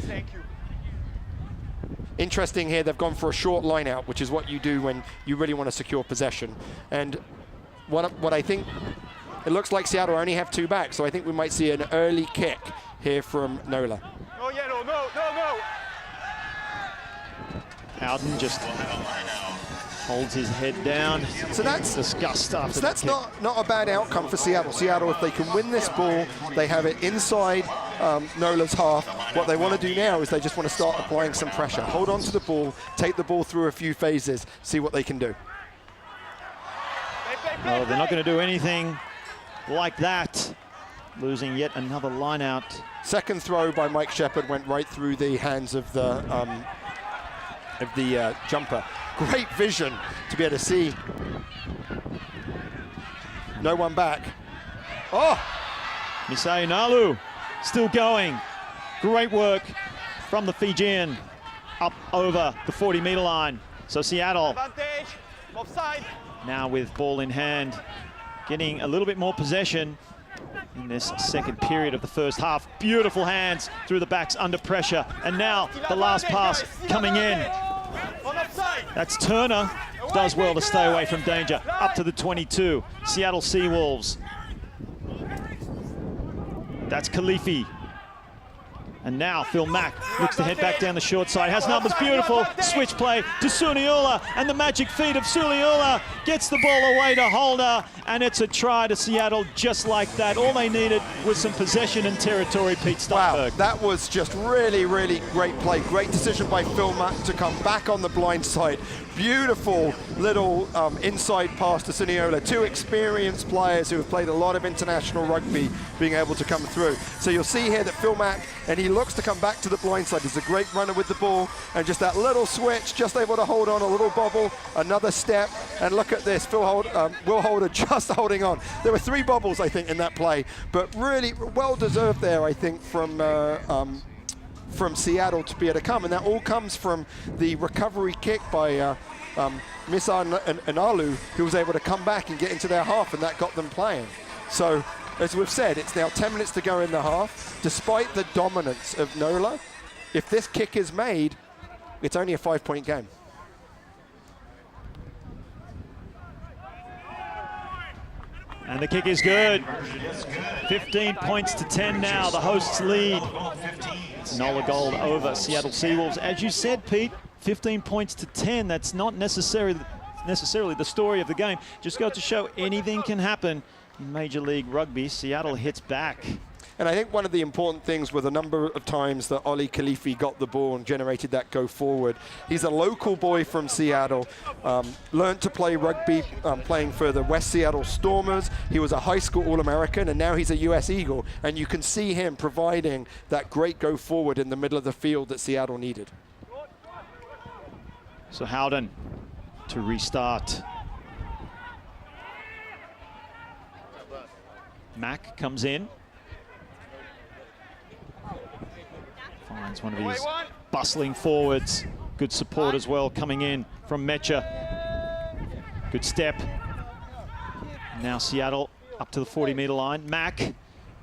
thank you. Interesting here, they've gone for a short line out, which is what you do when you really want to secure possession. And what I think, it looks like Seattle only have 2 back, so I think we might see an early kick here from NOLA. No yellow, no. Howden just holds his head down. So that's disgust after so that's not a bad outcome for Seattle. Seattle, if they can win this ball, they have it inside NOLA's half. What they want to do now is they just want to start applying some pressure. Hold on to the ball, take the ball through a few phases, see what they can do. Oh, they're not going to do anything like that. Losing yet another line out. Second throw by Mike Shepard went right through the hands of the jumper. Great vision to be able to see. No one back. Oh! Misai Nalu still going. Great work from the Fijian up over the 40-meter line. So Seattle Advantage, offside. now with ball in hand, getting a little bit more possession in this second period of the first half. Beautiful hands through the backs under pressure. And now the last pass coming in. That's Turner. Does well to stay away from danger. Up to the 22. Seattle Seawolves. That's Khalifi. And now Phil Mack looks to head back down the short side. Has numbers, beautiful. Switch play to Suniula. And the magic feet of Suniula gets the ball away to Holder. And it's a try to Seattle just like that. All they needed was some possession and territory, Pete Steinberg. Wow, that was just really, really great play. Great decision by Phil Mack to come back on the blind side. Beautiful little inside pass to Suniula. Two experienced players who have played a lot of international rugby being able to come through. So you'll see here that Phil Mack, and he looks to come back to the blind side. He's a great runner with the ball, and just that little switch, just able to hold on, a little bobble, another step, and look at this, Will Holder just holding on. There were 3 bobbles, I think, in that play, but really well deserved there, I think, from Seattle to be able to come, and that all comes from the recovery kick by Misa Analu, who was able to come back and get into their half, and that got them playing. So, as we've said, it's now 10 minutes to go in the half. Despite the dominance of NOLA, if this kick is made, it's only a 5-point game. And the kick is good. 15 points to 10 now. The hosts lead. NOLA Gold over Seattle Seawolves. As you said, Pete, 15 points to 10. That's not necessarily the story of the game. Just goes to show anything can happen in Major League Rugby. Seattle hits back. And I think one of the important things were the number of times that Oli Khalifi got the ball and generated that go forward. He's a local boy from Seattle, learned to play rugby playing for the West Seattle Stormers. He was a high school All-American, and now he's a US Eagle. And you can see him providing that great go forward in the middle of the field that Seattle needed. So Howden to restart. Mack comes in. Finds one of his bustling forwards. Good support as well coming in from Mecha. Good step. Now Seattle up to the 40-meter line. Mack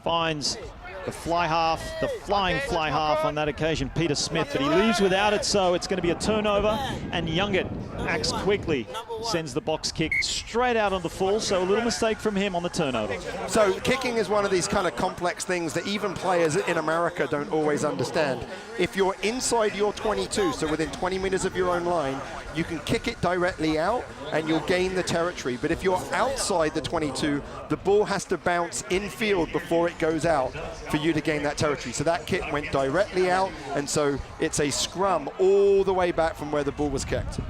finds the fly half, the flying fly half on that occasion, Peter Smith, but he leaves without it, so it's going to be a turnover, and Youngett acts quickly, sends the box kick straight out on the full, so a little mistake from him on the turnover. So kicking is one of these kind of complex things that even players in America don't always understand. If you're inside your 22, so within 20 meters of your own line, you can kick it directly out and you'll gain the territory. But if you're outside the 22, the ball has to bounce infield before it goes out for you to gain that territory. So that kick went directly out, and so it's a scrum all the way back from where the ball was kicked.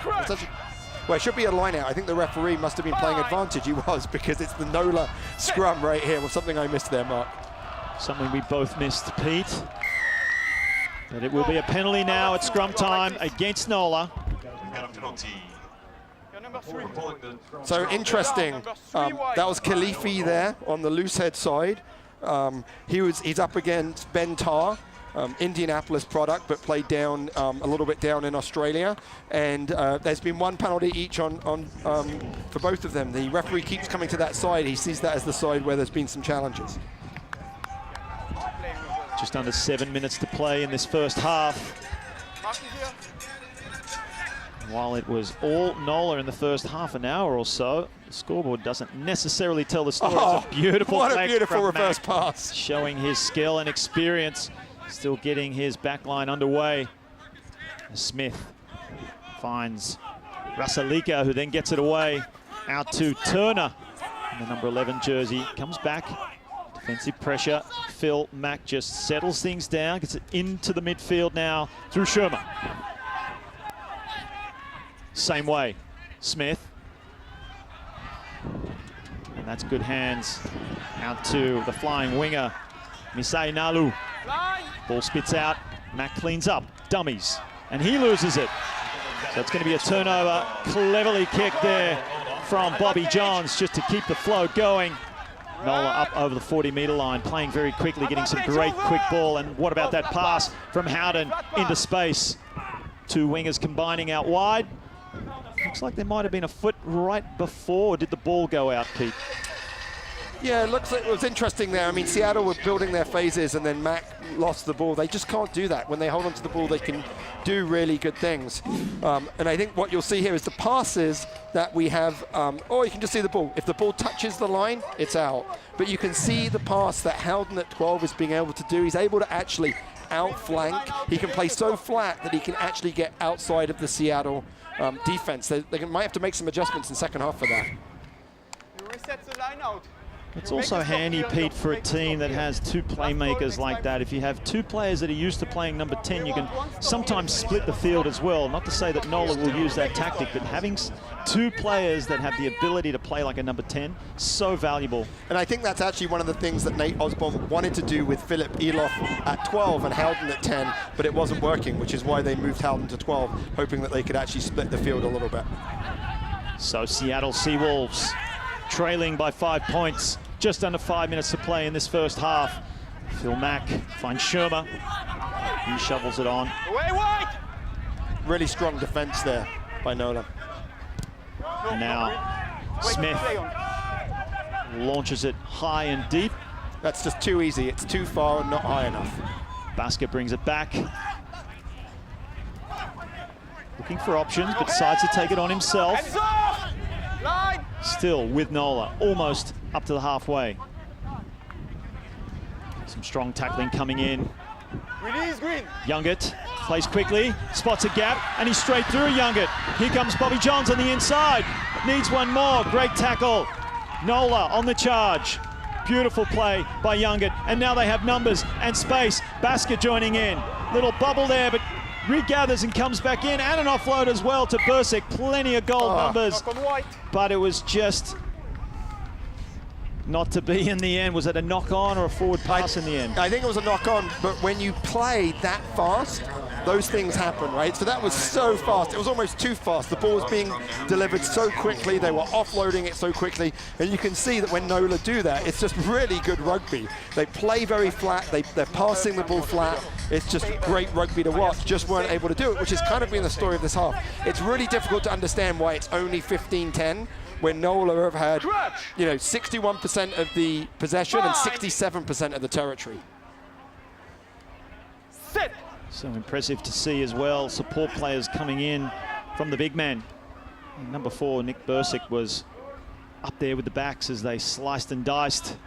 Well, it should be a line out. I think the referee must have been playing advantage. He was, because it's the NOLA scrum right here. Well, something I missed there, Mark. Something we both missed, Pete. But it will be a penalty now at scrum time against NOLA. So interesting. That was Khalifi there on the loose head side. He's up against Ben Tarr, Indianapolis product, but played down a little bit down in Australia. And there's been one penalty each for both of them. The referee keeps coming to that side. He sees that as the side where there's been some challenges. Just under 7 minutes to play in this first half. While it was all NOLA in the first half an hour or so, the scoreboard doesn't necessarily tell the story. Oh, it's a beautiful what a beautiful reverse pass. Showing his skill and experience, still getting his backline underway. Smith finds Rasalika, who then gets it away out to Turner in the number 11 jersey. Comes back. Defensive pressure. Phil Mack just settles things down, gets it into the midfield now through Shermer. Same way, Smith. And that's good hands out to the flying winger, Misai Nalu. Ball spits out, Mack cleans up, dummies, and he loses it. So it's going to be a turnover, cleverly kicked there from Bobby Johns just to keep the flow going. NOLA up over the 40-meter line, playing very quickly, getting some great quick ball. And what about that pass from Howden into space? Two wingers combining out wide. Looks like there might have been a foot right before. Did the ball go out, Pete? Yeah, it looks like it was interesting there. I mean, Seattle were building their phases and then Mac lost the ball. They just can't do that. When they hold onto the ball, they can do really good things. And I think what you'll see here is the passes that we have, or you can just see the ball. If the ball touches the line, it's out. But you can see the pass that Howden at 12 is being able to do. He's able to actually outflank. He can play so flat that he can actually get outside of the Seattle defense. They might have to make some adjustments in second half for that. You reset the line out. It's also handy, Pete, for a team that has two playmakers like that. If you have two players that are used to playing number 10, you can sometimes split the field as well. Not to say that NOLA will use that tactic, but having two players that have the ability to play like a number 10, so valuable. And I think that's actually one of the things that Nate Osborne wanted to do with Philip Eloff at 12 and Howden at 10, but it wasn't working, which is why they moved Howden to 12, hoping that they could actually split the field a little bit. So Seattle Seawolves trailing by 5 points, just under 5 minutes to play in this first half. Phil Mack finds Shermer. He shovels it on. Away wide! Really strong defense there by NOLA. And now Smith launches it high and deep. That's just too easy. It's too far and not high enough. Basket brings it back. Looking for options, but decides to take it on himself. Hands off! Line! Still with NOLA, almost up to the halfway. Some strong tackling coming in. Release Green! Youngert plays quickly, spots a gap, and he's straight through Youngert. Here comes Bobby Johns on the inside. Needs one more, great tackle. NOLA on the charge. Beautiful play by Youngert, and now they have numbers and space. Basket joining in. Little bubble there, but regathers and comes back in, and an offload as well to Bursic. Plenty of goal numbers, Knock on white. but it was just not to be in the end. Was it a knock-on or a forward pass in the end? I think it was a knock-on, but when you play that fast, those things happen, right? So that was so fast. It was almost too fast. The ball was being delivered so quickly. They were offloading it so quickly. And you can see that when NOLA do that, it's just really good rugby. They play very flat. They're passing the ball flat. It's just great rugby to watch. Just weren't able to do it, which has kind of been the story of this half. It's really difficult to understand why it's only 15-10 when NOLA have had, 61% of the possession and 67% of the territory. Sit! So impressive to see as well, support players coming in from the big man. Number 4, Nick Bursic, was up there with the backs as they sliced and diced.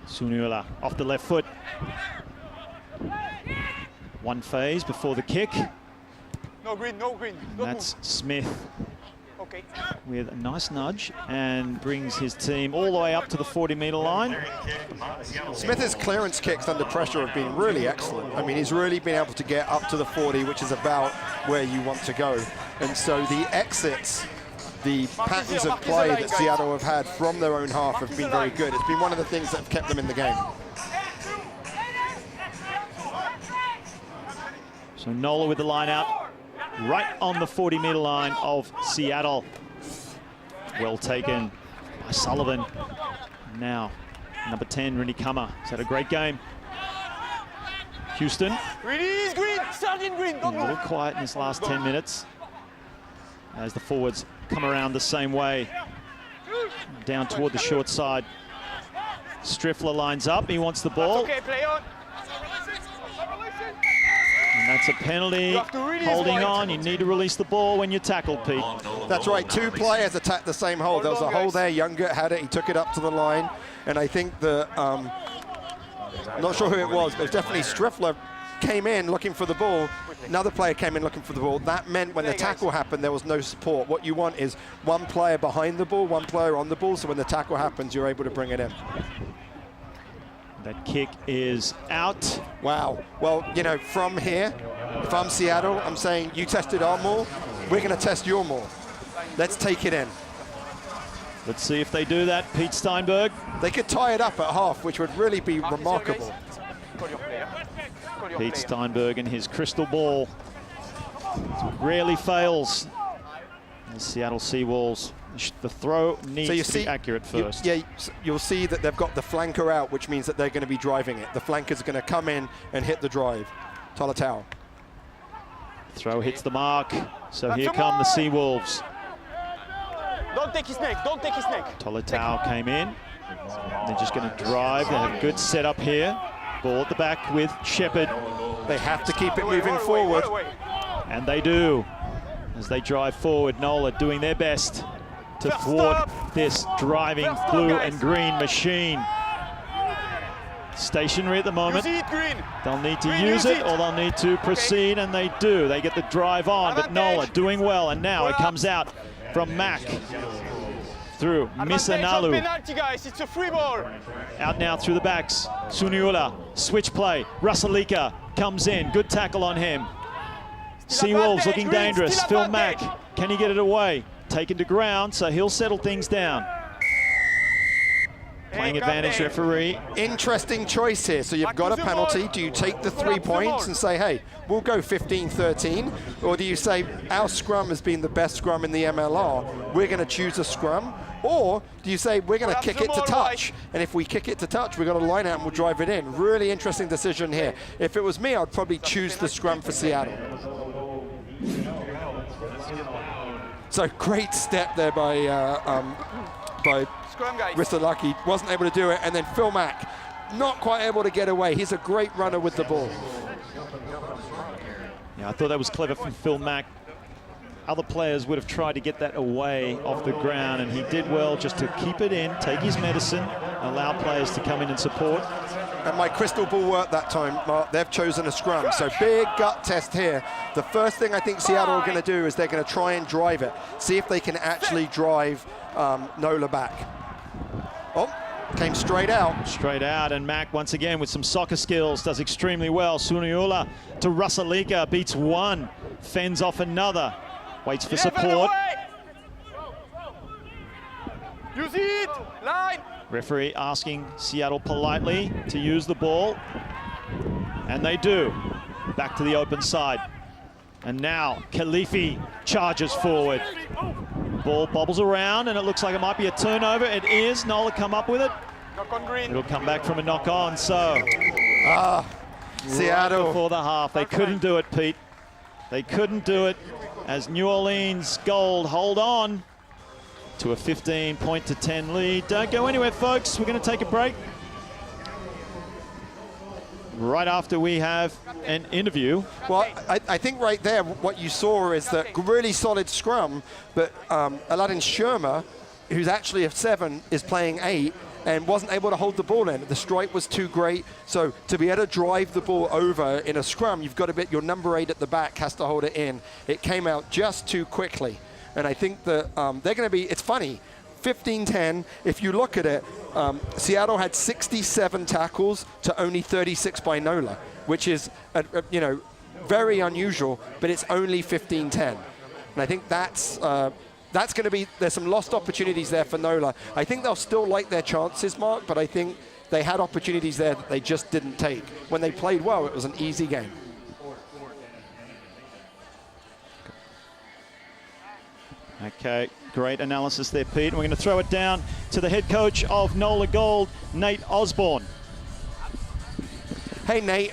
Sunula off the left foot. One phase before the kick. No green, no green. And Don't that's move. Smith Okay. with a nice nudge and brings his team all the way up to the 40-meter line. Smith's clearance kicks under pressure have been really excellent. I mean, he's really been able to get up to the 40, which is about where you want to go. And so the exits, the patterns of play that Seattle have had from their own half have been very good. It's been one of the things that have kept them in the game. So NOLA with the line out, right on the 40-meter line of Seattle. Well taken by Sullivan. Now, number 10, Rini Kummer, has had a great game. Houston, Release Green! Start in Green! a Don't little move! quiet in this last 10 minutes as the forwards come around the same way. Down toward the short side. Striffler lines up, he wants the ball. Okay, play on! And that's a penalty. You have to release Holding wide. on, you need to release the ball when you're tackled, Pete. That's right, 2 players attacked the same hole. There was a hole there, Youngert had it, he took it up to the line. And I think the, I'm not sure who it was, but it was definitely Striffler came in looking for the ball. Another player came in looking for the ball. That meant when the tackle happened, there was no support. What you want is one player behind the ball, one player on the ball, so when the tackle happens, you're able to bring it in. That kick is out. Wow. Well, from here, if I'm Seattle, I'm saying you tested our maul, we're going to test your maul. Let's take it in. Let's see if they do that. Pete Steinberg. They could tie it up at half, which would really be remarkable. Call your player. Call your Pete player. Steinberg and his crystal ball rarely fails. The Seattle Seawolves. The throw needs to be accurate first. You'll see that they've got the flanker out, which means that they're going to be driving it. The flanker's going to come in and hit the drive. Tolatau. Throw hits the mark. So here come the Seawolves. Don't take his neck, don't take his neck. Tolatau came in. They're just going to drive. They have a good setup here. Ball at the back with Shepherd. They have to keep it moving forward. And they do. As they drive forward, NOLA doing their best to thwart this driving blue and green machine. Stationary at the moment. They'll need to use it or they'll need to proceed, and they do. They get the drive on, but NOLA doing well, and now it comes out from Mac through Misanalu. Penalty, guys. It's a free ball. Out now through the backs. Suniula, switch play. Rusalika comes in, good tackle on him. Seawolves looking dangerous. Phil Mack, can he get it away? Taken to ground, so he'll settle things down. Playing advantage referee. Interesting choice here. So you've got a penalty. Do you take the 3 points and say, hey, we'll go 15-13? Or do you say, our scrum has been the best scrum in the MLR, we're going to choose a scrum? Or do you say, we're going to kick it to touch? And if we kick it to touch, we're going to line out and we'll drive it in. Really interesting decision here. If it was me, I'd probably choose the scrum for Seattle. So great step there by Rusalika. Wasn't able to do it, and then Phil Mack not quite able to get away. He's a great runner with the ball. Yeah, I thought that was clever from Phil Mack. Other players would have tried to get that away off the ground, and he did well just to keep it in, take his medicine, allow players to come in and support. And my crystal ball worked that time, Mark. They've chosen a scrum, so big gut test here. The first thing I think Seattle are going to do is they're going to try and drive it, see if they can actually drive NOLA back. Oh, came straight out. Straight out, and Mac once again with some soccer skills does extremely well. Suniula to Rusalika, beats one, fends off another, waits for support. Use it, line. Referee asking Seattle politely to use the ball, and they do. Back to the open side. And now Khalifi charges forward. Ball bobbles around, and it looks like it might be a turnover. It is. NOLA come up with it. Knock on green. It'll come back from a knock on, so. Seattle. Right before the half. They couldn't do it, Pete. They couldn't do it as New Orleans Gold hold on to a 15-10 lead. Don't go anywhere, folks. We're going to take a break. Right after we have an interview. Well, I think right there what you saw is that really solid scrum, but Aladdin Sherma, who's actually a 7, is playing 8 and wasn't able to hold the ball in. The strike was too great, so to be able to drive the ball over in a scrum, you've got to be, your number 8 at the back has to hold it in. It came out just too quickly, and I think that they're going to be, it's funny, 15-10, if you look at it, Seattle had 67 tackles to only 36 by NOLA, which is, you know, very unusual, but it's only 15-10. And I think that's going to be, there's some lost opportunities there for NOLA. I think they'll still like their chances, Mark, but I think they had opportunities there that they just didn't take. When they played well, it was an easy game. Okay, great analysis there, Pete. And we're going to throw it down to the head coach of NOLA Gold, Nate Osborne. Hey, Nate.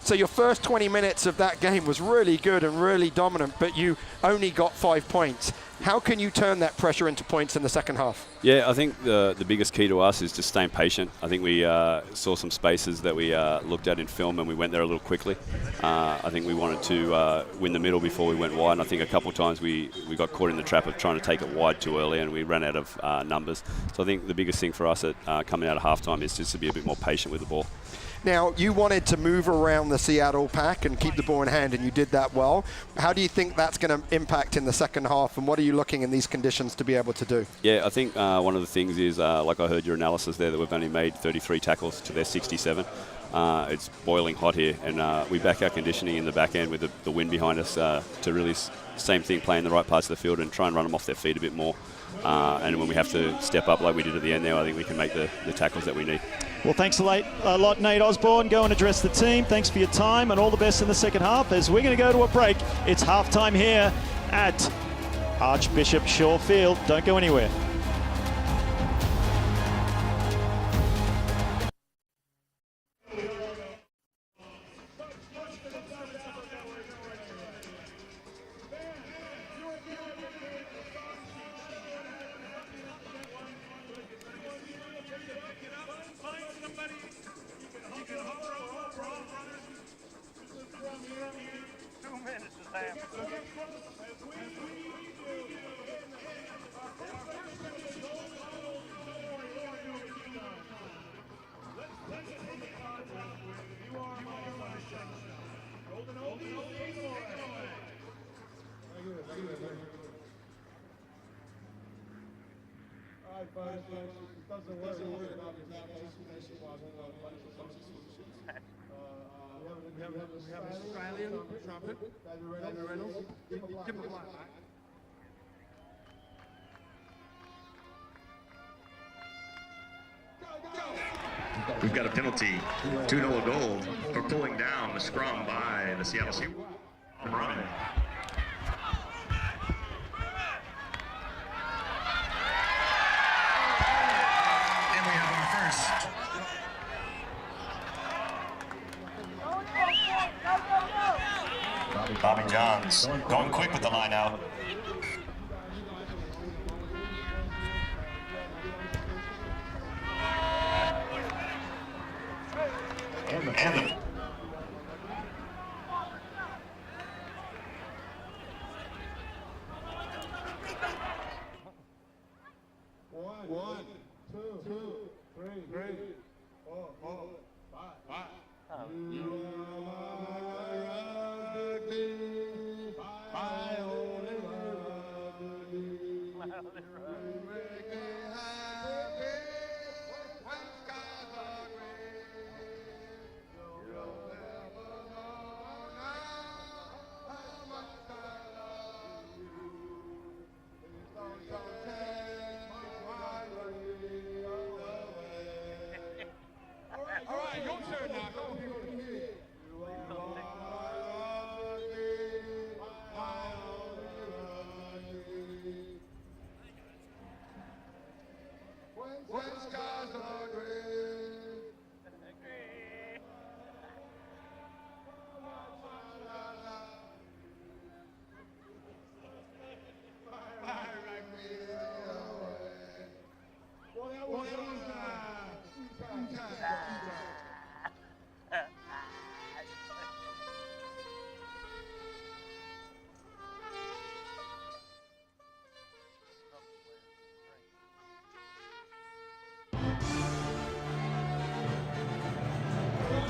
So your first 20 minutes of that game was really good and really dominant, but you only got 5 points. How can you turn that pressure into points in the second half? Yeah, I think the biggest key to us is just staying patient. I think we saw some spaces that we looked at in film and we went there a little quickly. I think we wanted to win the middle before we went wide, and I think a couple of times we got caught in the trap of trying to take it wide too early and we ran out of numbers. So I think the biggest thing for us at coming out of halftime is just to be a bit more patient with the ball. Now, you wanted to move around the Seattle pack and keep the ball in hand, and you did that well. How do you think that's going to impact in the second half, and what are you looking in these conditions to be able to do? Yeah, I think one of the things is, like I heard your analysis there, that we've only made 33 tackles to their 67. It's boiling hot here, and we back our conditioning in the back end with the wind behind us to really, same thing, play in the right parts of the field and try and run them off their feet a bit more. And when we have to step up like we did at the end there, I think we can make the tackles that we need. Well, thanks a lot, Nate Osborne. Go and address the team. Thanks for your time, and all the best in the second half as we're going to go to a break. It's halftime here at Archbishop Shaw Field. Don't go anywhere. We have an Australian trumpet, David Reynolds. Give him a block, mate. We've got a penalty, 2 NOLA gold for pulling down the scrum by the Seattle Seawolves. Running. And we have our first. Bobby Johns going quick with the line out. And One, two, three, four, five. You are my rugby, my only rugby. Make me happy when skies are gray. You'll never know now how much I love you. Please don't take my rugby away. All right, your turn now. Go on. You are my rugby, my only rugby. When skies are gray.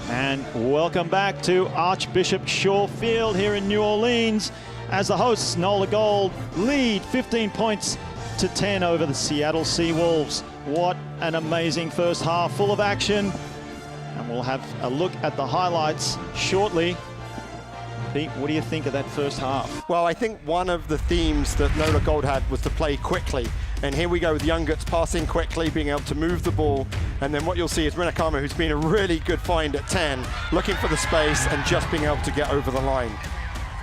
And welcome back to Archbishop Shaw Field here in New Orleans as the hosts NOLA Gold lead 15 points to 10 over the Seattle Seawolves. What an amazing first half, full of action. And we'll have a look at the highlights shortly. Pete, what do you think of that first half? Well, I think one of the themes that NOLA Gold had was to play quickly. And here we go with Youngerts passing quickly, being able to move the ball. And then what you'll see is Rinakama, who's been a really good find at 10, looking for the space and just being able to get over the line.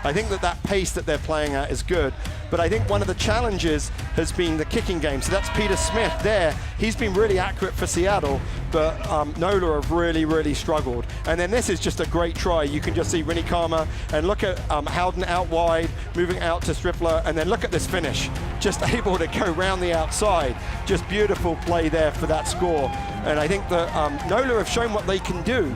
I think that pace that they're playing at is good, but I think one of the challenges has been the kicking game. So that's Peter Smith there. He's been really accurate for Seattle, but NOLA have really, really struggled. And then this is just a great try. You can just see Rinakama and look at Howden out wide, moving out to Striffler, and then look at this finish. Just able to go round the outside. Just beautiful play there for that score. And I think that NOLA have shown what they can do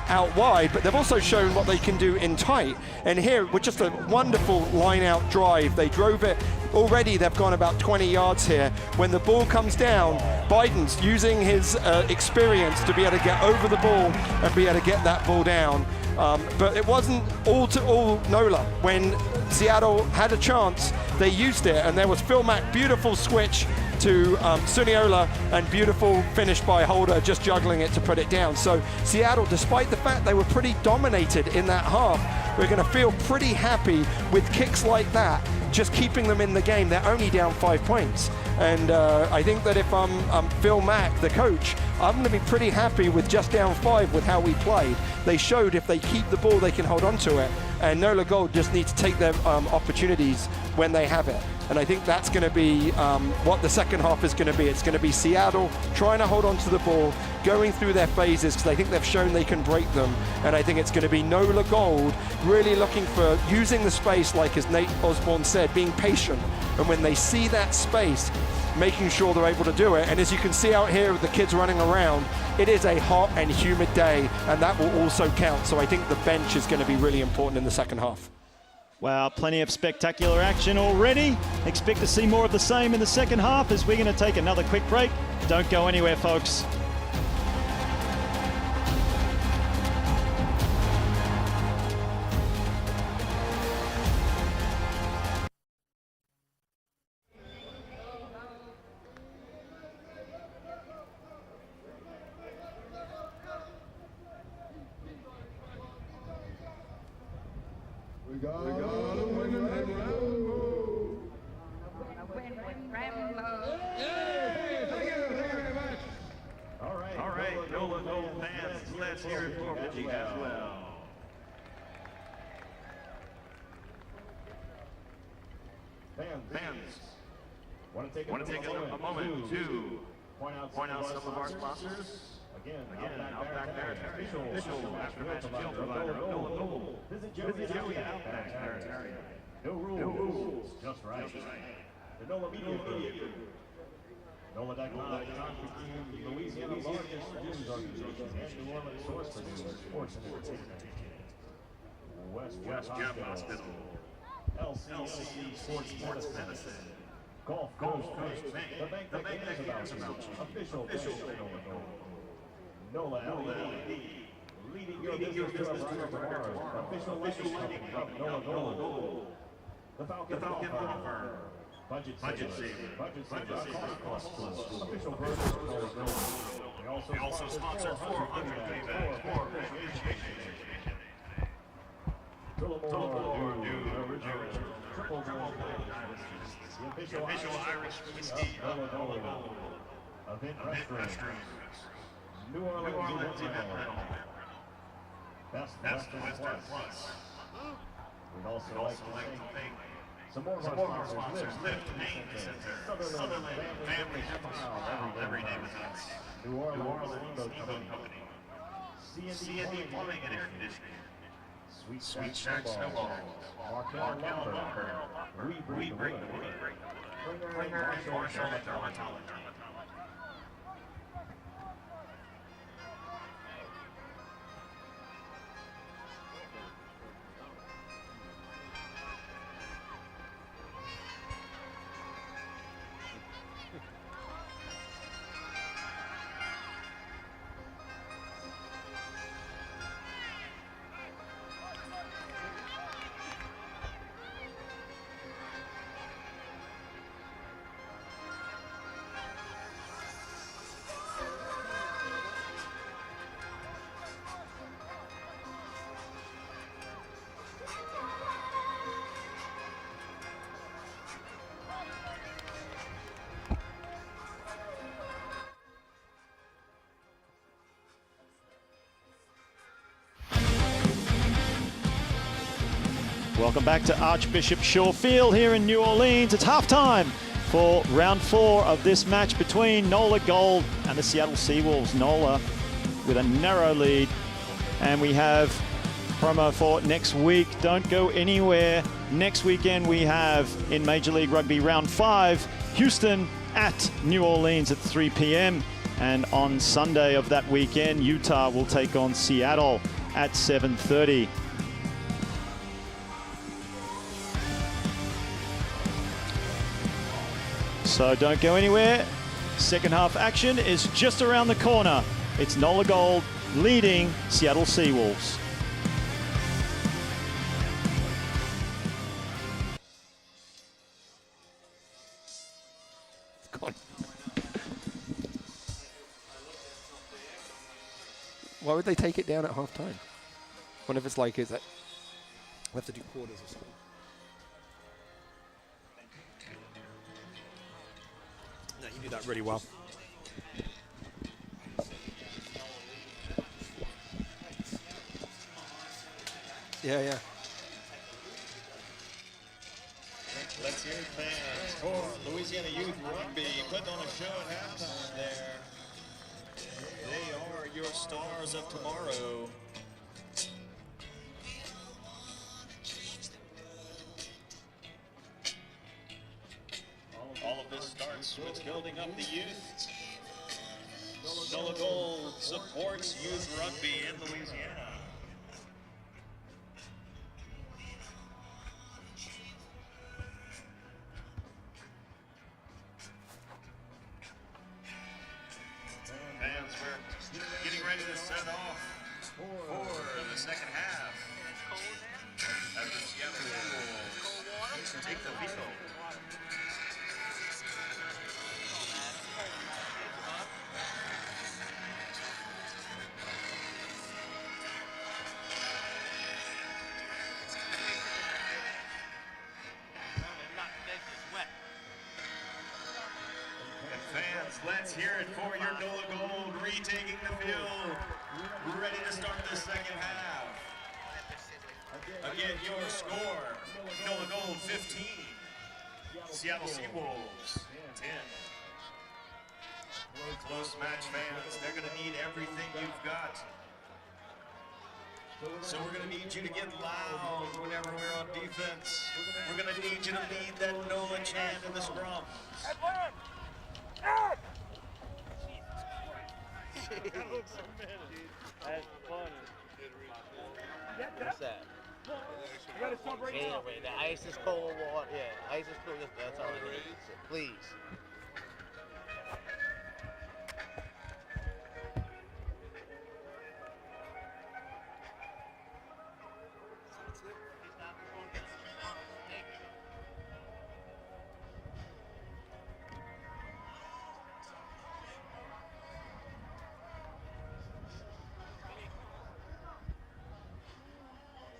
out wide, but they've also shown what they can do in tight. And here, with just a wonderful line-out drive, they drove it. Already they've gone about 20 yards here. When the ball comes down, Biden's using his experience to be able to get over the ball and be able to get that ball down. But it wasn't all to all NOLA. When Seattle had a chance, they used it, and there was Phil Mack, beautiful switch to Suniola, and beautiful finish by Holder, just juggling it to put it down. So Seattle, despite the fact they were pretty dominated in that half, we're going to feel pretty happy with kicks like that, just keeping them in the game. They're only down 5 points. And I think that if I'm Phil Mack, the coach, I'm going to be pretty happy with just down 5 with how we played. They showed if they keep the ball, they can hold on to it. And NOLA Gold just need to take their opportunities when they have it. And I think that's going to be what the second half is going to be. It's going to be Seattle trying to hold on to the ball, going through their phases, because I think they've shown they can break them. And I think it's going to be NOLA Gold really looking for using the space, like as Nate Osborne said, being patient. And when they see that space, making sure they're able to do it. And as you can see out here with the kids running around, it is a hot and humid day, and that will also count. So I think the bench is going to be really important in the second half. Wow, plenty of spectacular action already. Expect to see more of the same in the second half as we're going to take another quick break. Don't go anywhere, folks. We gotta win and ramble. Hey, thank you very much. All right, NOLA Gold fans, let's hear it for Reggie as well. Fans, want to take a moment to point out some of our sponsors. Again, Outback Territory, official after-match meal provider of NOLA Gold. Visit Joey at Outback Territory. No rules, just right. The NOLA Media Group. NOLA constitutes Louisiana's largest news organization and New Orleans source for news, sports, and entertainment. West Jump Hospital. LCC Sports Medicine. Gulf Coast Bank. The bank that cares about you. Official bank of NOLA LED. Leading your business tomorrow. Official lighting company of NOLA Gold. The Falcon Law Firm. Budget saver. Cost plus. Official version of NOLA Gold. We also sponsor 400 paybacks for appreciation. Tullamore New Triple Gold the official Irish whiskey of NOLA Gold. Event restrooms. New Orleans event rental. Best Western Plus. We'd also like to thank some more of our sponsors. Lift Main Center. Sutherland Family Smile. Every day with us. New Orleans Steamboat Company. C&D Plumbing and Air Conditioning. Sweet Shack Snowball. Markel Lumber. We bring the wood. Klinger and Marshall Dermatology. Welcome back to Archbishop Shaw Field here in New Orleans. It's halftime for round 4 of this match between NOLA Gold and the Seattle Seawolves. NOLA with a narrow lead. And we have promo for next week. Don't go anywhere. Next weekend we have in Major League Rugby round 5, Houston at New Orleans at 3 p.m. And on Sunday of that weekend, Utah will take on Seattle at 7:30. So don't go anywhere. Second half action is just around the corner. It's NOLA Gold leading Seattle Seawolves. Why would they take it down at half time? What if it's like, is that we have to do quarters or something? No, you do that really well. Yeah. Let's hear it, fans, for Louisiana Youth Rugby putting on a show at halftime there. They are your stars of tomorrow. All of this starts with building up the youth. NOLA Gold supports youth rugby in Louisiana. Fans, we're getting ready to set off for the second half. As the Seattle Seawolves take the field. Let's hear it for your NOLA Gold retaking the field. Ready to start the second half. Again, your score, NOLA Gold 15, Seattle Seawolves 10. Close match fans, they're going to need everything you've got. So we're going to need you to get loud whenever we're on defense. We're going to need you to lead that NOLA chant in the scrum. That's funny. What's that? Wait, the ice is cold water. Yeah, ice is cold. That's all it is. Please.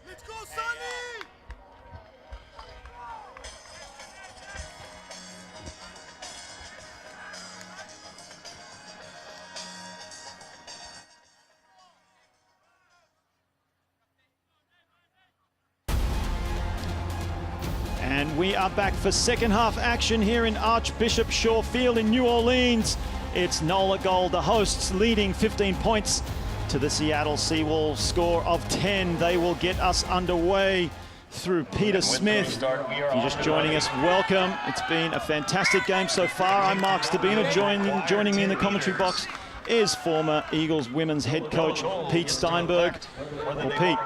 Let's go, Sonny! And we are back for second half action here in Archbishop Shaw Field in New Orleans. It's NOLA Gold, the hosts, leading 15 points to the Seattle Seawolves score of 10. They will get us underway through Peter Smith. If you're just joining us, welcome. It's been a fantastic game so far. I'm Mark Stabina. Joining me in the commentary box is former Eagles women's head coach Pete Steinberg. Well, Pete,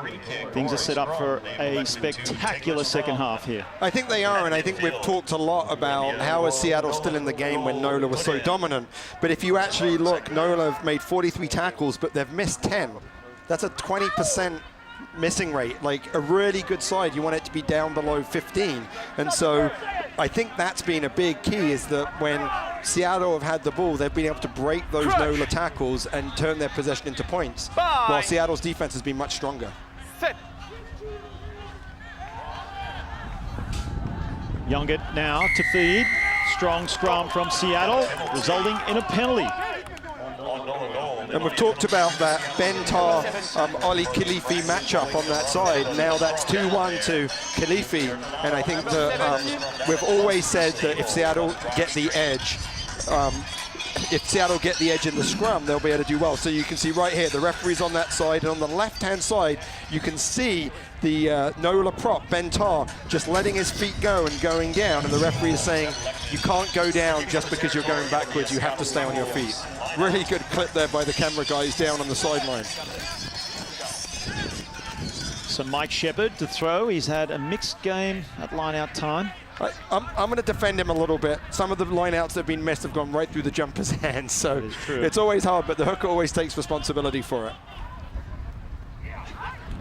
things are set up for a spectacular second half here. I think they are, and I think we've talked a lot about how is Seattle still in the game when NOLA was so dominant. But if you actually look, NOLA have made 43 tackles, but they've missed 10. That's a 20% missing rate, like a really good side. You want it to be down below 15. And so I think that's been a big key, is that when Seattle have had the ball, they've been able to break those NOLA tackles and turn their possession into points, while Seattle's defense has been much stronger. Set. Youngett now to feed. Strong scrum from Seattle, resulting in a penalty. And we've talked about that Bentar, Oli Khalifi matchup on that side. Now that's 2-1 to Khalifi. And I think that we've always said that if Seattle get the edge, in the scrum, they'll be able to do well. So you can see right here, the referee's on that side, and on the left-hand side, you can see the NOLA prop, Bentar, just letting his feet go and going down, and the referee is saying, you can't go down just because you're going backwards, you have to stay on your feet. Really good clip there by the camera guys down on the sideline. So Mike Shepherd to throw. He's had a mixed game at line-out time. I'm going to defend him a little bit. Some of the line-outs that have been missed have gone right through the jumper's hands, so it's always hard, but the hooker always takes responsibility for it.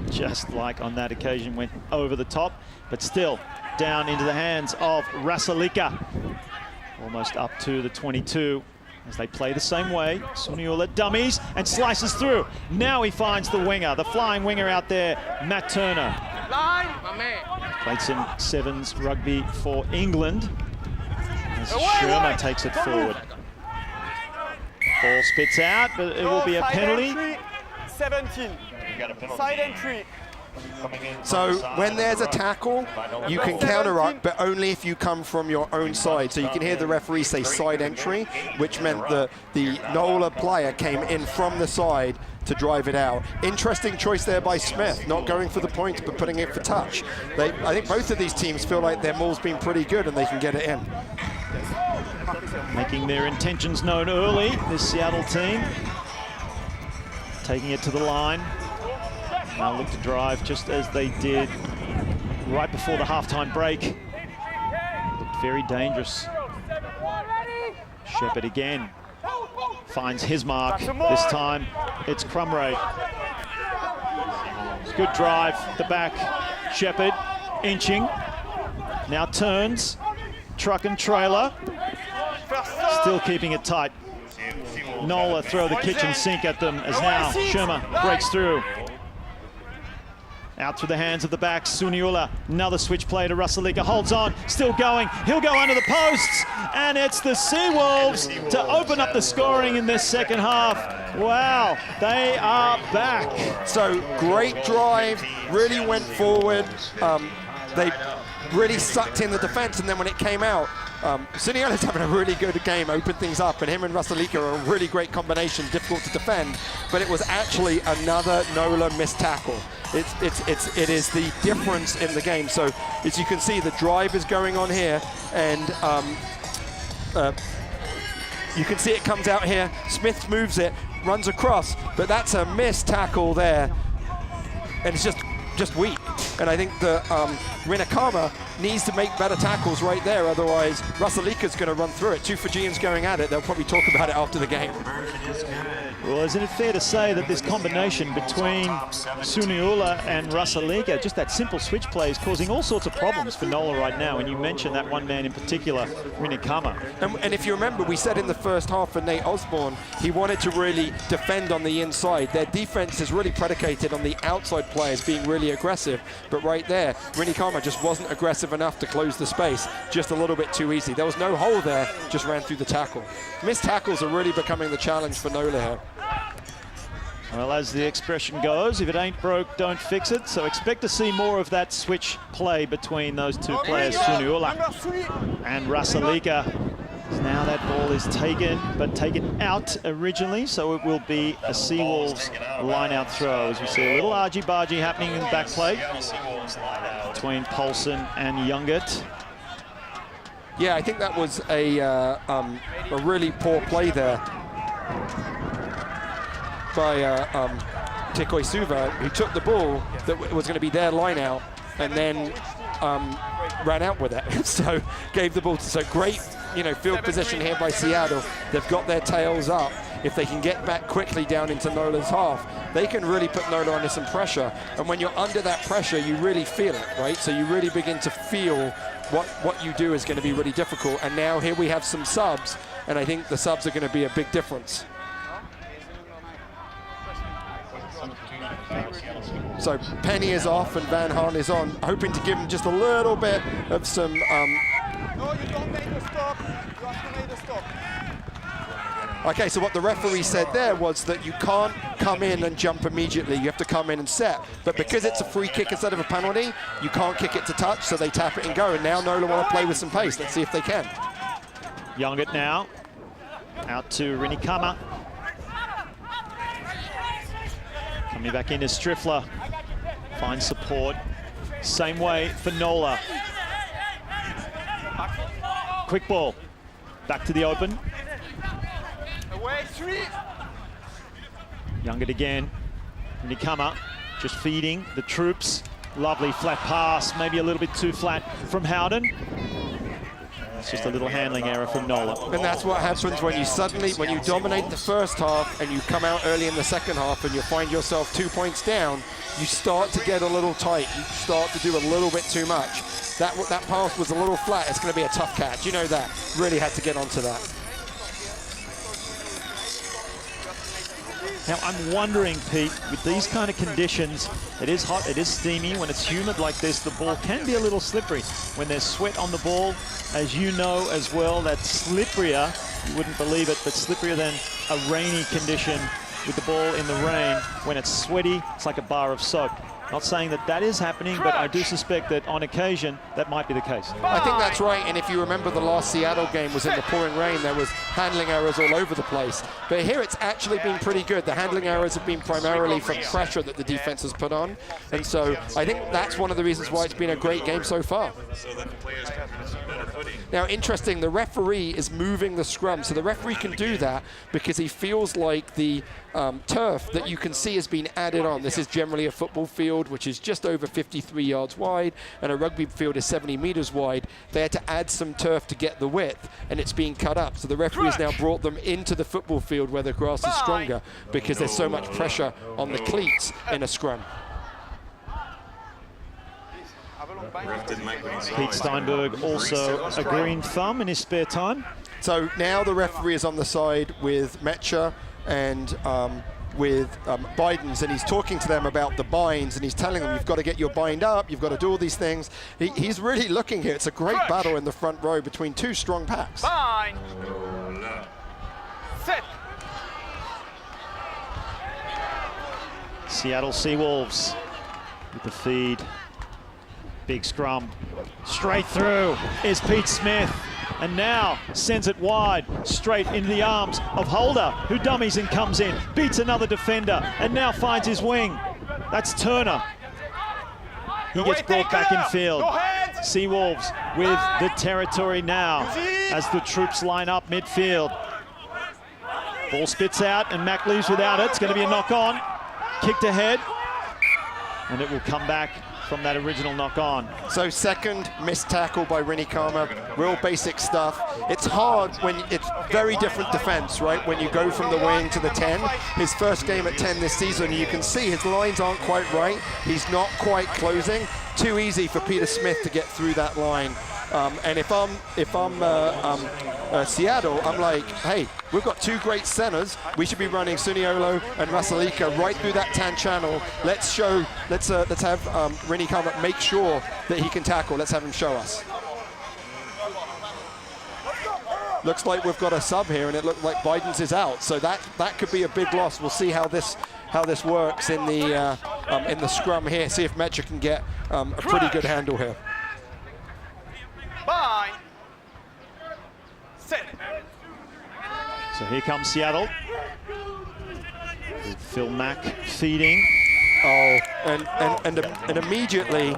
Just like on that occasion, went over the top, but still down into the hands of Rasalika. Almost up to the 22 as they play the same way. Suniula dummies and slices through. Now he finds the winger, the flying winger out there, Matt Turner. Line, my man. Played some sevens rugby for England as Sherma takes it forward. Ball spits out, but it will be a penalty. 17. Side entry. So when there's a tackle, you can counter-ruck, but only if you come from your own side. So you can hear the referee say side entry, which meant that the NOLA player came in from the side to drive it out. Interesting choice there by Smith, not going for the point, but putting it for touch. I think both of these teams feel like their maul's been pretty good and they can get it in. Making their intentions known early, this Seattle team. Taking it to the line. Now look to drive just as they did right before the halftime break. Looked very dangerous. Shepherd again finds his mark. This time it's Crumray. Good drive, the back. Shepherd inching. Now turns. Truck and trailer. Still keeping it tight. NOLA throw the kitchen sink at them as now Sherma breaks through. Out through the hands of the back, Suniula. Another switch play to Rusalika. Holds on, still going. He'll go under the posts. And it's the Seawolves to open up the scoring in this second half. Wow, they are back. So great drive, really went forward. They really sucked in the defense, and then when it came out, Suniola's having a really good game, opened things up, and him and Rusalika are a really great combination, difficult to defend, but it was actually another NOLA missed tackle. It is the difference in the game. So as you can see, the drive is going on here, and you can see it comes out here. Smith moves it, runs across, but that's a missed tackle there, and it's just weak. And I think the Rinakama needs to make better tackles right there, otherwise Rusalika's going to run through it. Two Fijians going at it. They'll probably talk about it after the game. Well, isn't it fair to say that this combination between Suniula and Rusalika, just that simple switch play, is causing all sorts of problems for NOLA right now? And you mentioned that one man in particular, Rinakama. And if you remember, we said in the first half for Nate Osborne, he wanted to really defend on the inside. Their defense is really predicated on the outside players being really aggressive, but right there, Rinakama just wasn't aggressive enough to close the space, just a little bit too easy. There was no hole there, just ran through the tackle. Missed tackles are really becoming the challenge for NOLA here. Well, as the expression goes, if it ain't broke, don't fix it. So expect to see more of that switch play between those two players, Suniula and Rusalika. Now that ball is taken, but taken out originally, so it will be a Seawolves line-out throw. As we see a little argy-bargy happening in the back plate between Paulson and Youngert. Yeah, I think that was a really poor play there by Tikoi Suva, who took the ball that was going to be their line out and then ran out with it. So gave the ball to, so great, field position here by Seattle. They've got their tails up. If they can get back quickly down into NOLA's half, they can really put NOLA under some pressure. And when you're under that pressure, you really feel it, right? So you really begin to feel what you do is going to be really difficult. And now here we have some subs, and I think the subs are going to be a big difference. So Penny is off and Van Haan is on, hoping to give him just a little bit of some... No, you don't make a stop. You have to make a stop. Okay, so what the referee said there was that you can't come in and jump immediately. You have to come in and set. But because it's a free kick instead of a penalty, you can't kick it to touch, so they tap it and go. And now NOLA want to play with some pace. Let's see if they can. Youngert now, out to Rinakama. Coming back in is Striffler. Finds support. Same way for NOLA. Quick ball. Back to the open. Away, three. Youngert again. Rinakama just feeding the troops. Lovely flat pass, maybe a little bit too flat from Howden. It's just a little handling error from NOLA. And that's what happens when you dominate the first half and you come out early in the second half and you find yourself 2 points down, you start to get a little tight. You start to do a little bit too much. That pass was a little flat. It's going to be a tough catch. You know that. Really had to get onto that. Now, I'm wondering, Pete, with these kind of conditions, it is hot, it is steamy. When it's humid like this, the ball can be a little slippery. When there's sweat on the ball, as you know as well, that's slipperier, you wouldn't believe it, but slipperier than a rainy condition with the ball in the rain. When it's sweaty, it's like a bar of soap. Not saying that that is happening, but I do suspect that on occasion, that might be the case. I think that's right, and if you remember the last Seattle game was in the pouring rain, there was handling errors all over the place. But here it's actually been pretty good. The handling errors have been primarily from pressure that the defense has put on, and so I think that's one of the reasons why it's been a great game so far. Now, interesting, the referee is moving the scrum, so the referee can do that because he feels like the turf that you can see has been added on. This is generally a football field, which is just over 53 yards wide, and a rugby field is 70 meters wide. They had to add some turf to get the width, and it's being cut up. So the referee has now brought them into the football field where the grass is stronger because there's so much pressure on the cleats in a scrum. Pete Steinberg also a green thumb in his spare time. So now the referee is on the side with Mecha and Bidens, and he's talking to them about the binds, and he's telling them, you've got to get your bind up, you've got to do all these things. He's really looking here. It's a great battle in the front row between two strong packs. Bind. Set. Seattle Seawolves with the feed. Big scrum. Straight through is Pete Smith. And now sends it wide, straight into the arms of Holder, who dummies and comes in, beats another defender, and now finds his wing. That's Turner. He gets brought back in field. Seawolves with the territory now as the troops line up midfield. Ball spits out and Mack leaves without it. It's going to be a knock on. Kicked ahead, and it will come back from that original knock on. So second missed tackle by Rini Kama, real basic stuff. It's hard when it's very different defense, right? When you go from the wing to the 10. His first game at 10 this season, you can see his lines aren't quite right. He's not quite closing. Too easy for Peter Smith to get through that line. And if I'm Seattle, I'm like, hey, we've got two great centers. We should be running Suniolo and Rasalika right through that tan channel. Let's have Rini Kama make sure that he can tackle. Let's have him show us. Looks like we've got a sub here, and it looked like Bidens is out. So that could be a big loss. We'll see how this works in the scrum here. See if Mecha can get a pretty good handle here. Bind. Set. So here comes Seattle. With Phil Mack feeding. Oh, and immediately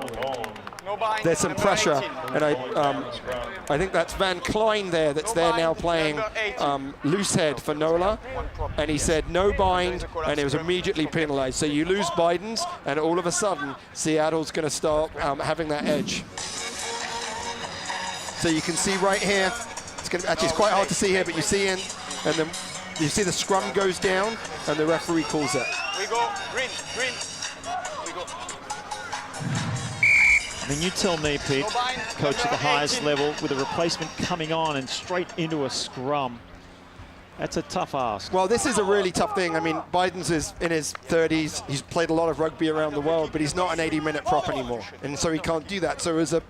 there's some pressure, and I think that's Van Klein there that's there now playing loose head for NOLA, and he said no bind, and it was immediately penalized. So you lose Bidens, and all of a sudden Seattle's going to start having that edge. So you can see right here, it's quite hard to see here, but you see and then you see the scrum goes down, and the referee calls it. We go green. We go. I mean, you tell me, Pete, coach at the highest level, with a replacement coming on and straight into a scrum. That's a tough ask. Well, this is a really tough thing. I mean, Bidens is in his 30s. He's played a lot of rugby around the world, but he's not an 80-minute prop anymore, and so he can't do that. So as a,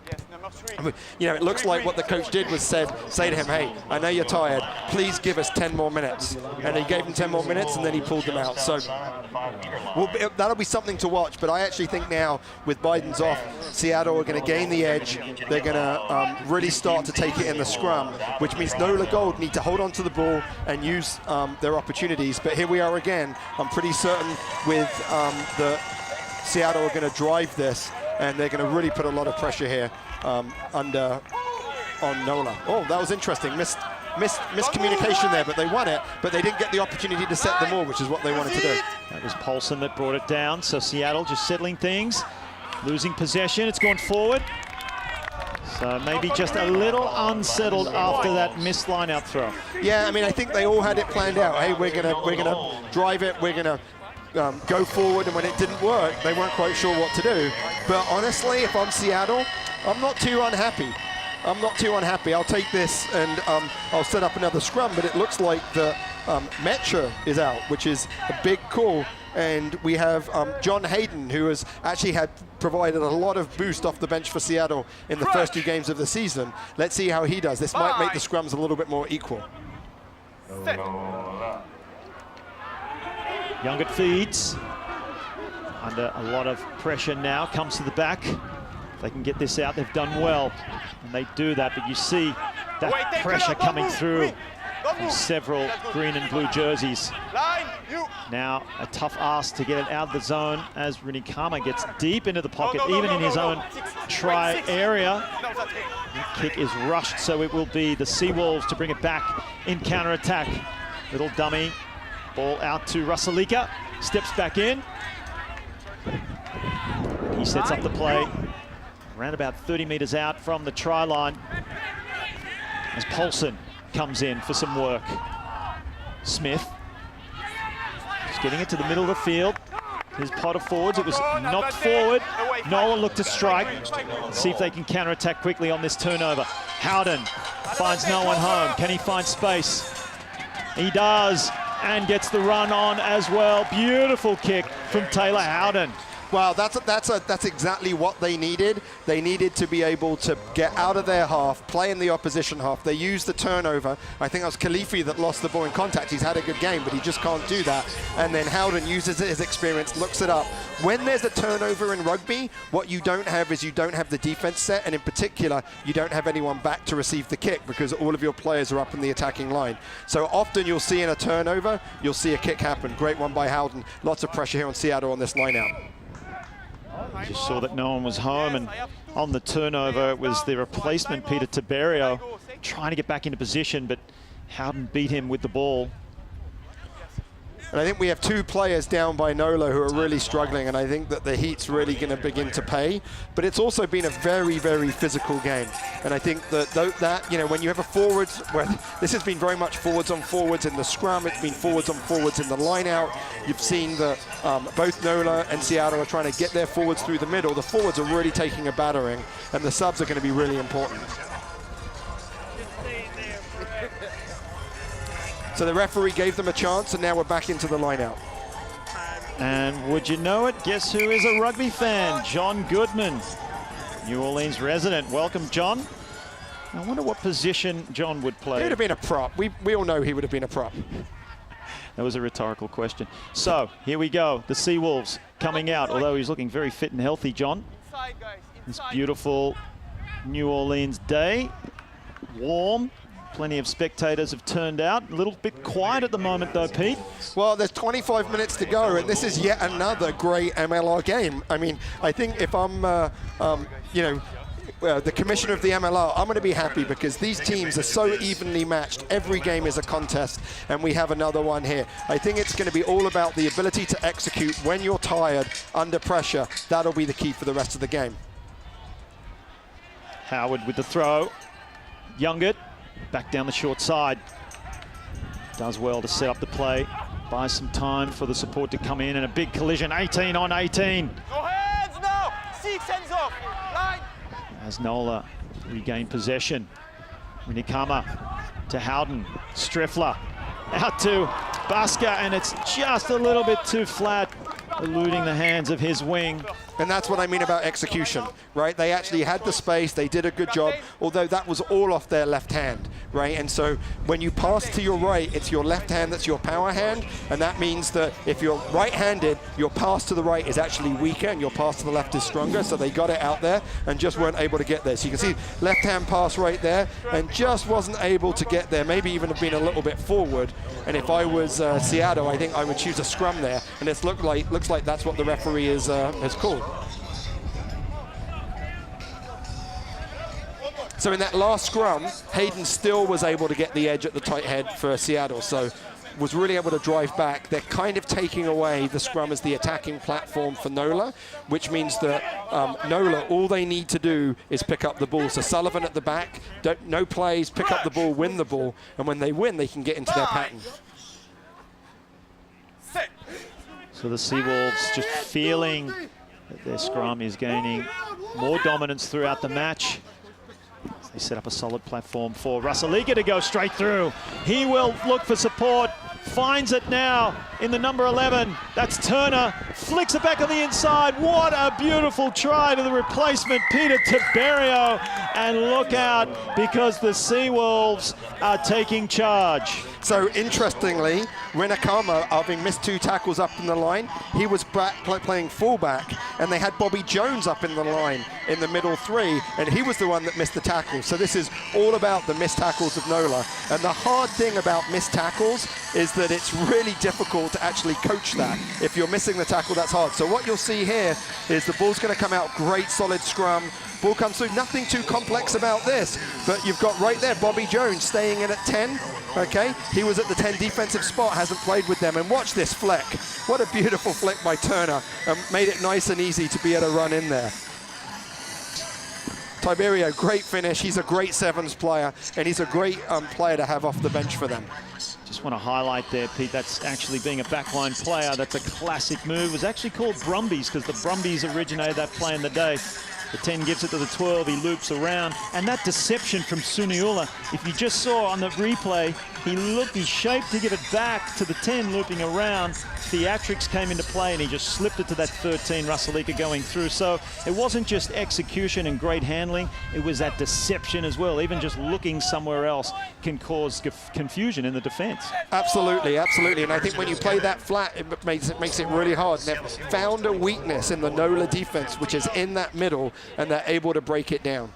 it looks like what the coach did was say to him, hey, I know you're tired. Please give us 10 more minutes. And he gave him 10 more minutes, and then he pulled them out. So that'll be something to watch. But I actually think now, with Bidens off, Seattle are going to gain the edge. They're going to really start to take it in the scrum, which means NOLA Gold need to hold on to the ball and use their opportunities. But here we are again. I'm pretty certain with the Seattle are going to drive this, and they're going to really put a lot of pressure here on NOLA. Oh, that was interesting. Miscommunication there, but they won it, but they didn't get the opportunity to set the more, which is what they wanted to do. That was Paulson that brought it down. So Seattle just settling things, losing possession. It's gone forward. So maybe just a little unsettled after that missed line-out throw. Yeah, I mean, I think they all had it planned out. Hey, we're gonna drive it. We're gonna go forward. And when it didn't work, they weren't quite sure what to do. But honestly, if I'm Seattle, I'm not too unhappy. I'll take this and I'll set up another scrum. But it looks like the Mecha is out, which is a big call. And we have John Hayden, who has actually provided a lot of boost off the bench for Seattle in the first two games of the season. Let's see how he does. This might make the scrums a little bit more equal. Youngert feeds. Under a lot of pressure now, comes to the back. If they can get this out, they've done well. And they do that, but you see that pressure coming through from several green and blue jerseys. Now a tough ask to get it out of the zone as Rini Kama gets deep into the pocket, even in his own try area. The kick is rushed, so it will be the Seawolves to bring it back in counter-attack. Little dummy, ball out to Rasalika, steps back in. He sets up the play, around about 30 meters out from the try line, as Paulson comes in for some work. Smith just getting it to the middle of the field. His pot of forwards, it was knocked forward. NOLA looked to strike. Let's see if they can counterattack quickly on this turnover. Howden finds no one home. Can he find space? He does. and gets the run on as well. Beautiful kick from Taylor Howden. Well, that's exactly what they needed. They needed to be able to get out of their half, play in the opposition half. They used the turnover. I think it was Khalifi that lost the ball in contact. He's had a good game, but he just can't do that. And then Howden uses his experience, looks it up. When there's a turnover in rugby, what you don't have is you don't have the defense set, and in particular, you don't have anyone back to receive the kick because all of your players are up in the attacking line. So often you'll see in a turnover, you'll see a kick happen. Great one by Howden. Lots of pressure here on Seattle on this line out. Just saw that no one was home, and on the turnover it was the replacement, Peter Tiberio, trying to get back into position, but Howden beat him with the ball. And I think we have two players down by NOLA who are really struggling, and I think that the heat's really going to begin to pay. But it's also been a very, very physical game. And I think that you know, when you have a forwards, where this has been very much forwards on forwards in the scrum, it's been forwards on forwards in the line out. You've seen that both NOLA and Seattle are trying to get their forwards through the middle. The forwards are really taking a battering, and the subs are going to be really important. So the referee gave them a chance, and now we're back into the line-out. And would you know it, guess who is a rugby fan? John Goodman, New Orleans resident. Welcome, John. I wonder what position John would play. He would have been a prop. We all know he would have been a prop. That was a rhetorical question. So here we go. The Seawolves coming out, although he's looking very fit and healthy, John. This beautiful New Orleans day. Warm. Plenty of spectators have turned out. A little bit quiet at the moment, though, Pete. Well, there's 25 minutes to go, and this is yet another great MLR game. I mean, I think if I'm, you know, the commissioner of the MLR, I'm going to be happy because these teams are so evenly matched. Every game is a contest, and we have another one here. I think it's going to be all about the ability to execute when you're tired, under pressure. That'll be the key for the rest of the game. Howard with the throw. Youngert back down the short side. Does well to set up the play. Buys some time for the support to come in, and a big collision, 18 on 18. Go hands now! 6 hands off! Line! As NOLA regain possession. Minikama to Howden. Streffler out to Baska, and it's just a little bit too flat, eluding the hands of his wing. And that's what I mean about execution, right? They actually had the space, they did a good job, although that was all off their left hand, right? And so when you pass to your right, it's your left hand that's your power hand, and that means that if you're right-handed, your pass to the right is actually weaker and your pass to the left is stronger, so they got it out there and just weren't able to get there. So you can see left-hand pass right there and just wasn't able to get there, maybe even have been a little bit forward. And if I was Seattle, I think I would choose a scrum there, and it looks like that's what the referee has called. So in that last scrum, Hayden still was able to get the edge at the tight head for Seattle, so was really able to drive back. They're kind of taking away the scrum as the attacking platform for NOLA, which means that NOLA, all they need to do is pick up the ball. So Sullivan at the back, no plays, pick up the ball, win the ball, and when they win, they can get into their pattern. So the Seawolves just feeling that their scrum is gaining more dominance throughout the match. They set up a solid platform for Rusaliga to go straight through. He will look for support, finds it now in the number 11. That's Turner, flicks it back on the inside. What a beautiful try to the replacement, Peter Tiberio. And look out, because the Seawolves are taking charge. So interestingly, Renakama, having missed 2 tackles up in the line, he was back playing fullback, and they had Bobby Jones up in the line in the middle 3, and he was the one that missed the tackle. So this is all about the missed tackles of NOLA. And the hard thing about missed tackles is that it's really difficult to actually coach that. If you're missing the tackle, that's hard. So what you'll see here is the ball's going to come out, great solid scrum. Ball comes through, nothing too complex about this, but you've got right there Bobby Jones staying in at 10, okay? He was at the 10 defensive spot, hasn't played with them, and watch this flick. What a beautiful flick by Turner, and made it nice and easy to be able to run in there. Tiberio, great finish. He's a great sevens player, and he's a great player to have off the bench for them. Just want to highlight there, Pete, that's actually being a backline player. That's a classic move. It was actually called Brumbies because the Brumbies originated that play in the day. The 10 gives it to the 12, he loops around. And that deception from Suniula, if you just saw on the replay, he shaped to give it back to the 10 looping around. Theatrics came into play and he just slipped it to that 13, Russellika going through. So it wasn't just execution and great handling, it was that deception as well. Even just looking somewhere else can cause confusion in the defense. Absolutely, absolutely. And I think when you play that flat, it makes it really hard. And they've found a weakness in the NOLA defense, which is in that middle, and they're able to break it down.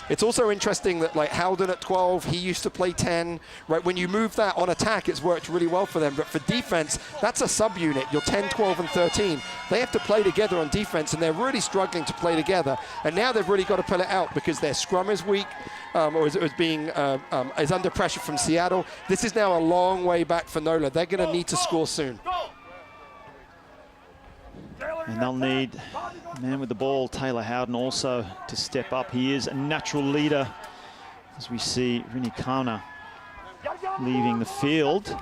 It's also interesting that, like, Howden at 12, he used to play 10, right? When you move that on attack, it's worked really well for them. But for defense, that's a subunit. You're 10, 12, and 13. They have to play together on defense, and they're really struggling to play together. And now they've really got to pull it out because their scrum is weak, or is under pressure from Seattle. This is now a long way back for NOLA. They're going to need to score soon. And they'll need the man with the ball, Taylor Howden, also to step up. He is a natural leader, as we see Rinikana leaving the field.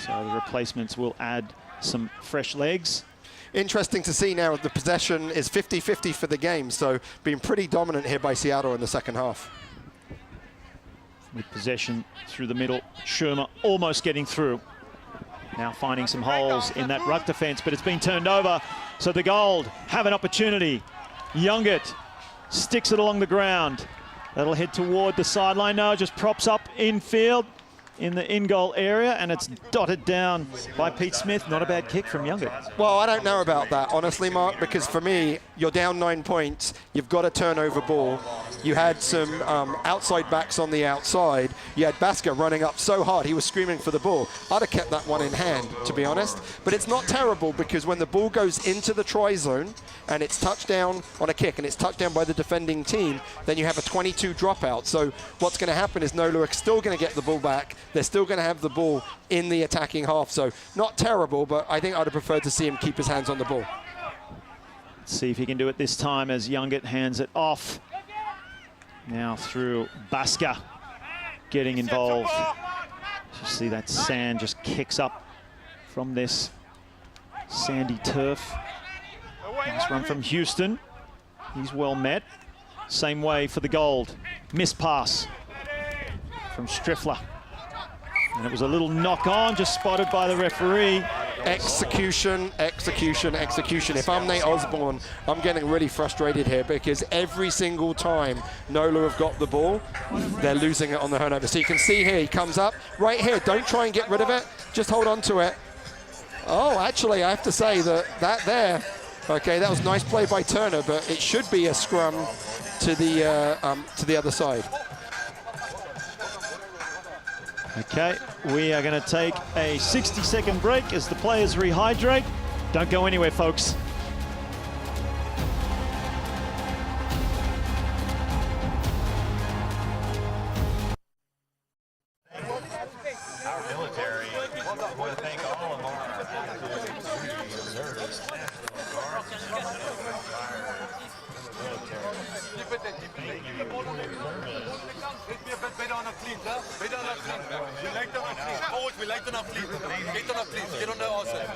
So the replacements will add some fresh legs. Interesting to see now the possession is 50-50 for the game, so being pretty dominant here by Seattle in the second half. With possession through the middle, Shermer almost getting through. Now finding some holes in that ruck defense, but it's been turned over. So the Gold have an opportunity. Youngert sticks it along the ground. That'll head toward the sideline. No, just props up infield in the in-goal area, and it's dotted down by Pete Smith. Not a bad kick from Youngert. Well, I don't know about that, honestly, Mark, because for me, you're down 9 points. You've got a turnover ball. You had some outside backs on the outside. You had Baska running up so hard, he was screaming for the ball. I'd have kept that one in hand, to be honest. But it's not terrible because when the ball goes into the try zone and it's touched down on a kick and it's touched down by the defending team, then you have a 22 dropout. So what's going to happen is NOLA are still going to get the ball back. They're still going to have the ball in the attacking half. So not terrible, but I think I'd have preferred to see him keep his hands on the ball. Let's see if he can do it this time as Youngert hands it off. Now through Baska getting involved. You see that sand just kicks up from this sandy turf. Nice run from Houston. He's well met. Same way for the Gold. Missed pass from Striffler. And it was a little knock on, just spotted by the referee. Execution, execution, execution. If I'm Nate Osborne, I'm getting really frustrated here because every single time NOLA have got the ball, they're losing it on the turnover. So you can see here, he comes up right here. Don't try and get rid of it. Just hold on to it. Oh, actually, I have to say that there, okay, that was nice play by Turner, but it should be a scrum to the other side. Okay, we are going to take a 60-second break as the players rehydrate. Don't go anywhere, folks. Our military, I want to thank all of our reservists, National Guard, Beter on our fleet, huh? Beter on our fleet. We like them on fleet. Forward, we like them on fleet. Get on our fleet. Get on the outside.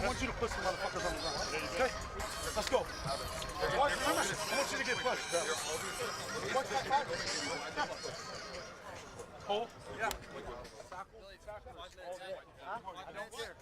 I want you to put some motherfuckers on the ground. Okay? Let's go. Watch, remember, I want you to get pushed. Watch that back. Hold. Yeah. I don't care.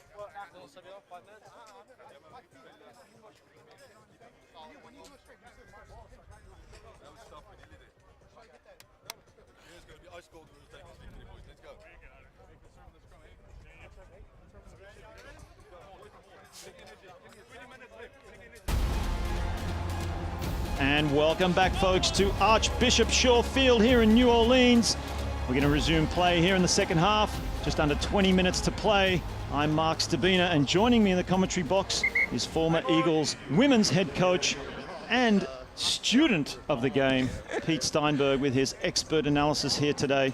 And welcome back, folks, to Archbishop Shaw Field here in New Orleans. We're going to resume play here in the second half. Just under 20 minutes to play. I'm Mark Stabina, and joining me in the commentary box is former Eagles women's head coach and student of the game, Pete Steinberg, with his expert analysis here today.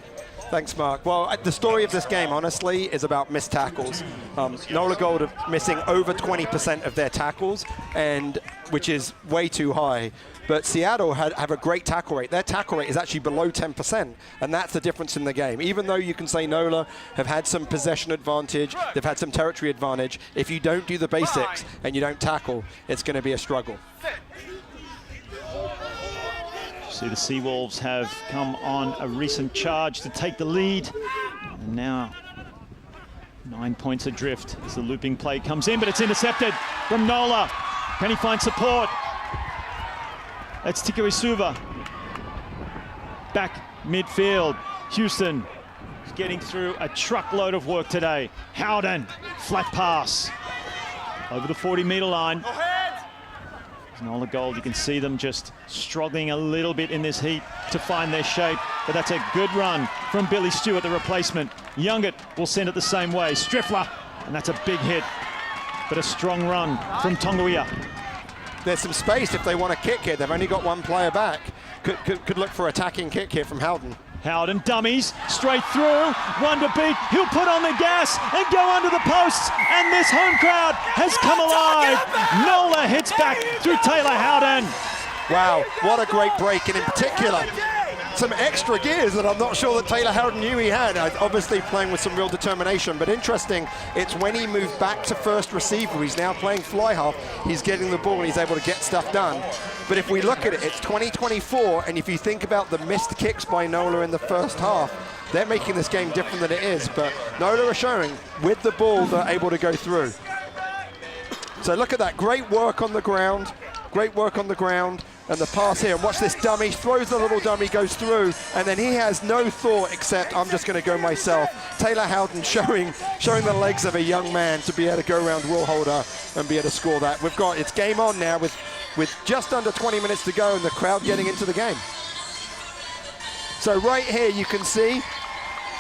Thanks, Mark. Well, the story of this game, honestly, is about missed tackles. NOLA Gold are missing over 20% of their tackles, and which is way too high. But Seattle have a great tackle rate. Their tackle rate is actually below 10%, and that's the difference in the game. Even though you can say NOLA have had some possession advantage, they've had some territory advantage, if you don't do the basics and you don't tackle, it's going to be a struggle. See, the Seawolves have come on a recent charge to take the lead. And now 9 points adrift as the looping play comes in, but it's intercepted from NOLA. Can he find support? That's Tiko Isuva. Back midfield. Houston is getting through a truckload of work today. Howden, flat pass. Over the 40-meter line. NOLA Gold, you can see them just struggling a little bit in this heat to find their shape. But that's a good run from Billy Stewart, the replacement. Youngett will send it the same way. Striffler, and that's a big hit. But a strong run from Tonguia. There's some space if they want to kick here. They've only got one player back. Could look for attacking kick here from Howden. Howden dummies straight through. One to beat. He'll put on the gas and go under the posts. And this home crowd has come alive. NOLA hits back through Taylor Howden. Wow, what a great break. And in particular, some extra gears that I'm not sure that Taylor Howden knew he had. Obviously playing with some real determination, but interesting, it's when he moved back to first receiver, he's now playing fly half, he's getting the ball and he's able to get stuff done. But if we look at it, it's 2024, and if you think about the missed kicks by NOLA in the first half, they're making this game different than it is, but NOLA are showing with the ball they're able to go through. So look at that, great work on the ground, and the pass here, and watch this dummy, throws the little dummy, goes through, and then he has no thought except, I'm just going to go myself. Taylor Howden showing the legs of a young man to be able to go around Will Holder and be able to score that. It's game on now with just under 20 minutes to go and the crowd getting into the game. So right here you can see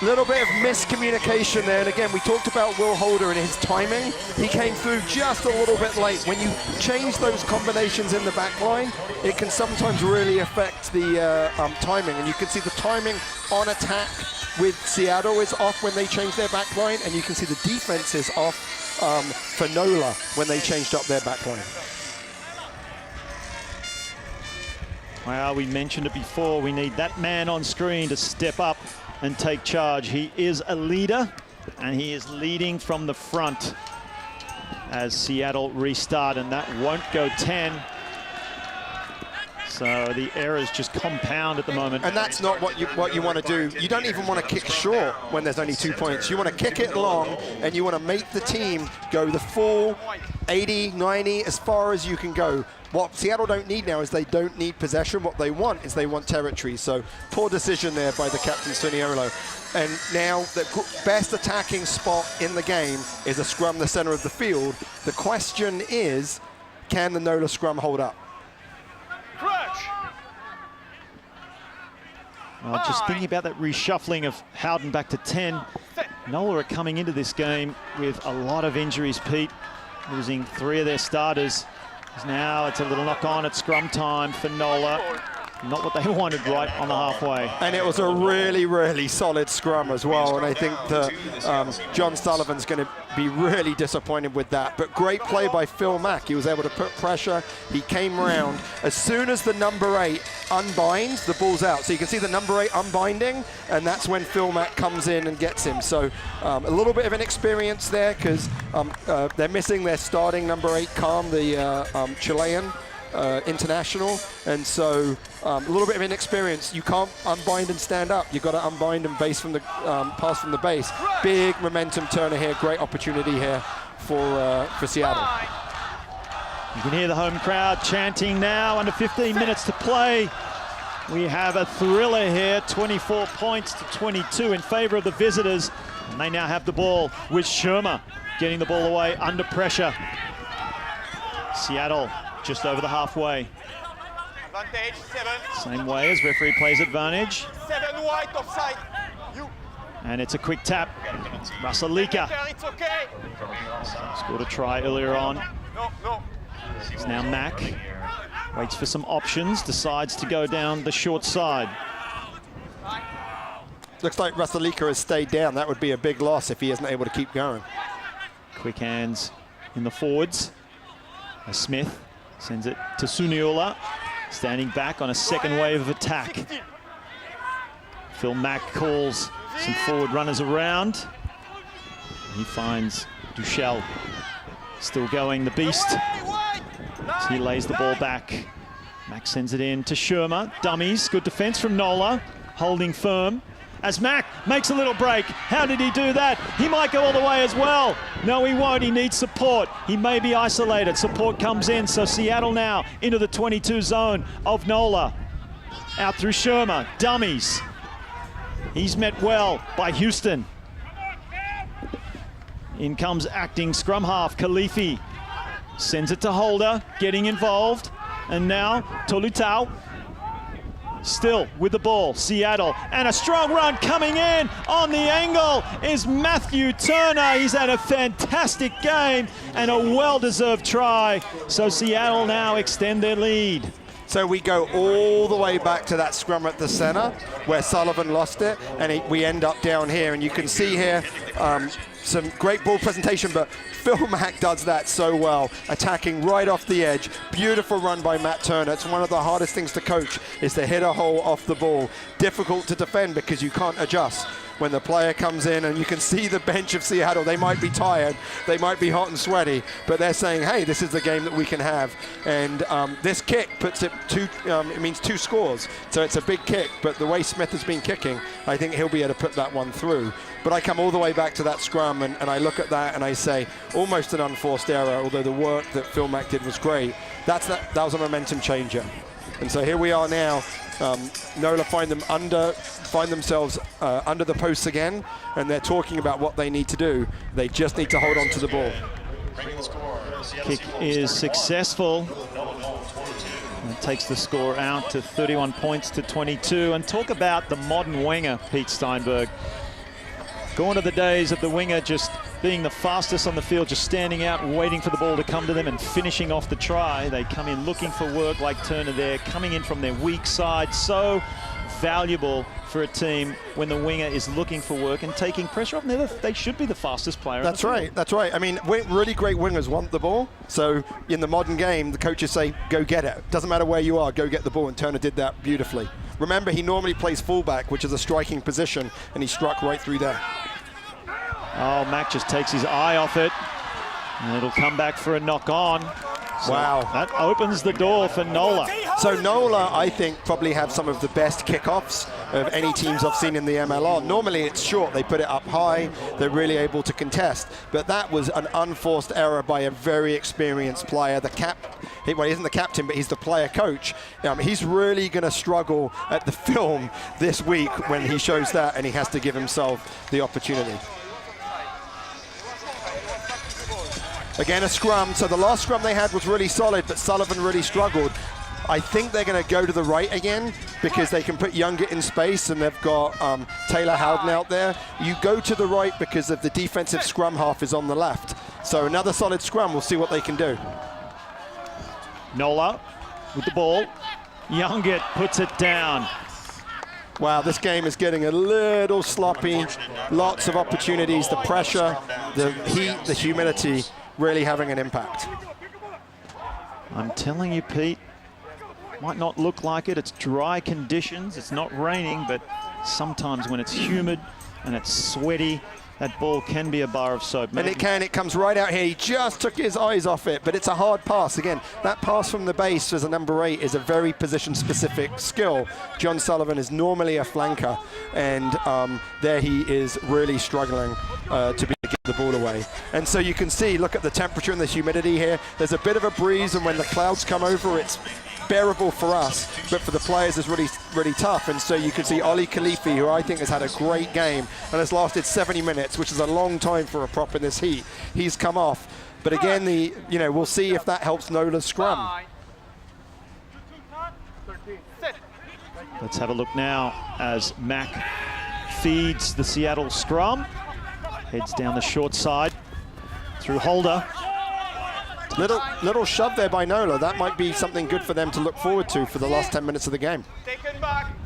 a little bit of miscommunication there, and again, we talked about Will Holder and his timing. He came through just a little bit late. When you change those combinations in the back line, it can sometimes really affect the timing, and you can see the timing on attack with Seattle is off when they change their back line, and you can see the defense is off for NOLA when they changed up their back line. Well, we mentioned it before, we need that man on screen to step up and take charge. He is a leader, and he is leading from the front as Seattle restart, and that won't go 10. So the errors just compound at the moment. And that's not what you want to do. You don't even want to kick short when there's only 2 points. You want to kick it long, and you want to make the team go the full 80, 90, as far as you can go. What Seattle don't need now is they don't need possession. What they want is they want territory. So poor decision there by the captain, Suniolo. And now the best attacking spot in the game is a scrum the center of the field. The question is, can the NOLA scrum hold up? Well, just thinking about that reshuffling of Howden back to 10. NOLA are coming into this game with a lot of injuries, Pete, losing 3 of their starters. Now it's a little knock on at scrum time for NOLA. Not what they wanted right on the halfway. And it was a really, really solid scrum as well. And I think that John Sullivan's going to be really disappointed with that. But great play by Phil Mack. He was able to put pressure. He came round. As soon as the number 8 unbinds, the ball's out. So you can see the number 8 unbinding, and that's when Phil Mack comes in and gets him. So a little bit of inexperience there because they're missing their starting number 8, Calm, the Chilean international, and so a little bit of inexperience. You can't unbind and stand up. You've got to unbind and base from the pass from the base. Big momentum turner here. Great opportunity here for Seattle. You can hear the home crowd chanting now. Under 15 minutes to play. We have a thriller here. 24 points to 22 in favor of the visitors, and they now have the ball with Shermer getting the ball away under pressure. Seattle just over the halfway. Advantage, 7. Same way as referee plays advantage. 7 white offside. And it's a quick tap. Rasalika It's okay. scored a try earlier on. No. It's now Mack. Waits for some options, decides to go down the short side. Looks like Rasalika has stayed down. That would be a big loss if he isn't able to keep going. Quick hands in the forwards. Smith Sends it to Suniola, standing back on a second wave of attack. Phil Mack calls some forward runners around. He finds Duchel still going, the beast. So he lays the ball back. Mack sends it in to Shermer. Dummies, good defense from NOLA, holding firm. As Mack makes a little break. How did he do that? He might go all the way as well. No, he won't. He needs support. He may be isolated. Support comes in. So Seattle now into the 22 zone of NOLA. Out through Shermer. Dummies. He's met well by Houston. In comes acting scrum half Khalifi. Sends it to Holder, getting involved. And now Tolutau. Still with the ball, Seattle, and a strong run coming in on the angle is Matthew Turner. He's had a fantastic game and a well-deserved try. So Seattle now extend their lead. So we go all the way back to that scrum at the center where Sullivan lost it, and we end up down here. And you can see here some great ball presentation, but Phil Mack does that so well, attacking right off the edge. Beautiful run by Matt Turner. It's one of the hardest things to coach, is to hit a hole off the ball. Difficult to defend because you can't adjust when the player comes in, and you can see the bench of Seattle. They might be tired, they might be hot and sweaty, but they're saying, hey, this is the game that we can have. And this kick puts it it means 2 scores. So it's a big kick, but the way Smith has been kicking, I think he'll be able to put that one through. But I come all the way back to that scrum, and I look at that and I say, almost an unforced error, although the work that Phil Mack did was great. That was a momentum changer. And so here we are now. NOLA find themselves under the posts again, and they're talking about what they need to do. They just need to hold on to the ball. Kick is successful. And takes the score out to 31 points to 22. And talk about the modern winger, Pete Steinberg. Gone are the days of the winger just being the fastest on the field, just standing out and waiting for the ball to come to them and finishing off the try. They come in looking for work like Turner there, coming in from their weak side. So valuable for a team when the winger is looking for work and taking pressure off. They should be the fastest player. That's right, that's right. I mean, really great wingers want the ball. So in the modern game, the coaches say, go get it. Doesn't matter where you are, go get the ball. And Turner did that beautifully. Remember, he normally plays fullback, which is a striking position, and he struck right through there. Oh, Mack just takes his eye off it, and it'll come back for a knock on. So wow. That opens the door for NOLA. So NOLA, I think, probably have some of the best kickoffs of any teams I've seen in the MLR. Normally it's short, they put it up high, they're really able to contest. But that was an unforced error by a very experienced player. Well, he isn't the captain, but he's the player coach. He's really going to struggle at the film this week when he shows that, and he has to give himself the opportunity. Again, a scrum. So the last scrum they had was really solid, but Sullivan really struggled. I think they're going to go to the right again because they can put Younger in space, and they've got Taylor Howden out there. You go to the right because of the defensive scrum half is on the left. So another solid scrum. We'll see what they can do. NOLA with the ball. Youngit puts it down. Wow, this game is getting a little sloppy. Lots of opportunities. The pressure, the heat, the humidity really having an impact. I'm telling you, Pete, might not look like it. It's dry conditions. It's not raining, but sometimes when it's humid and it's sweaty, that ball can be a bar of soap. And it can. It comes right out here. He just took his eyes off it, but it's a hard pass. Again, that pass from the base as a number 8 is a very position-specific skill. John Sullivan is normally a flanker, and there he is really struggling to get the ball away. And so you can see, look at the temperature and the humidity here. There's a bit of a breeze, and when the clouds come over, it's bearable for us, but for the players it's really, really tough. And so you can see Ollie Khalifi, who I think has had a great game and has lasted 70 minutes, which is a long time for a prop in this heat. He's come off. But again, we'll see if that helps NOLA's scrum. Let's have a look now as Mack feeds the Seattle scrum. Heads down the short side through Holder. Little shove there by NOLA. That might be something good for them to look forward to for the last 10 minutes of the game.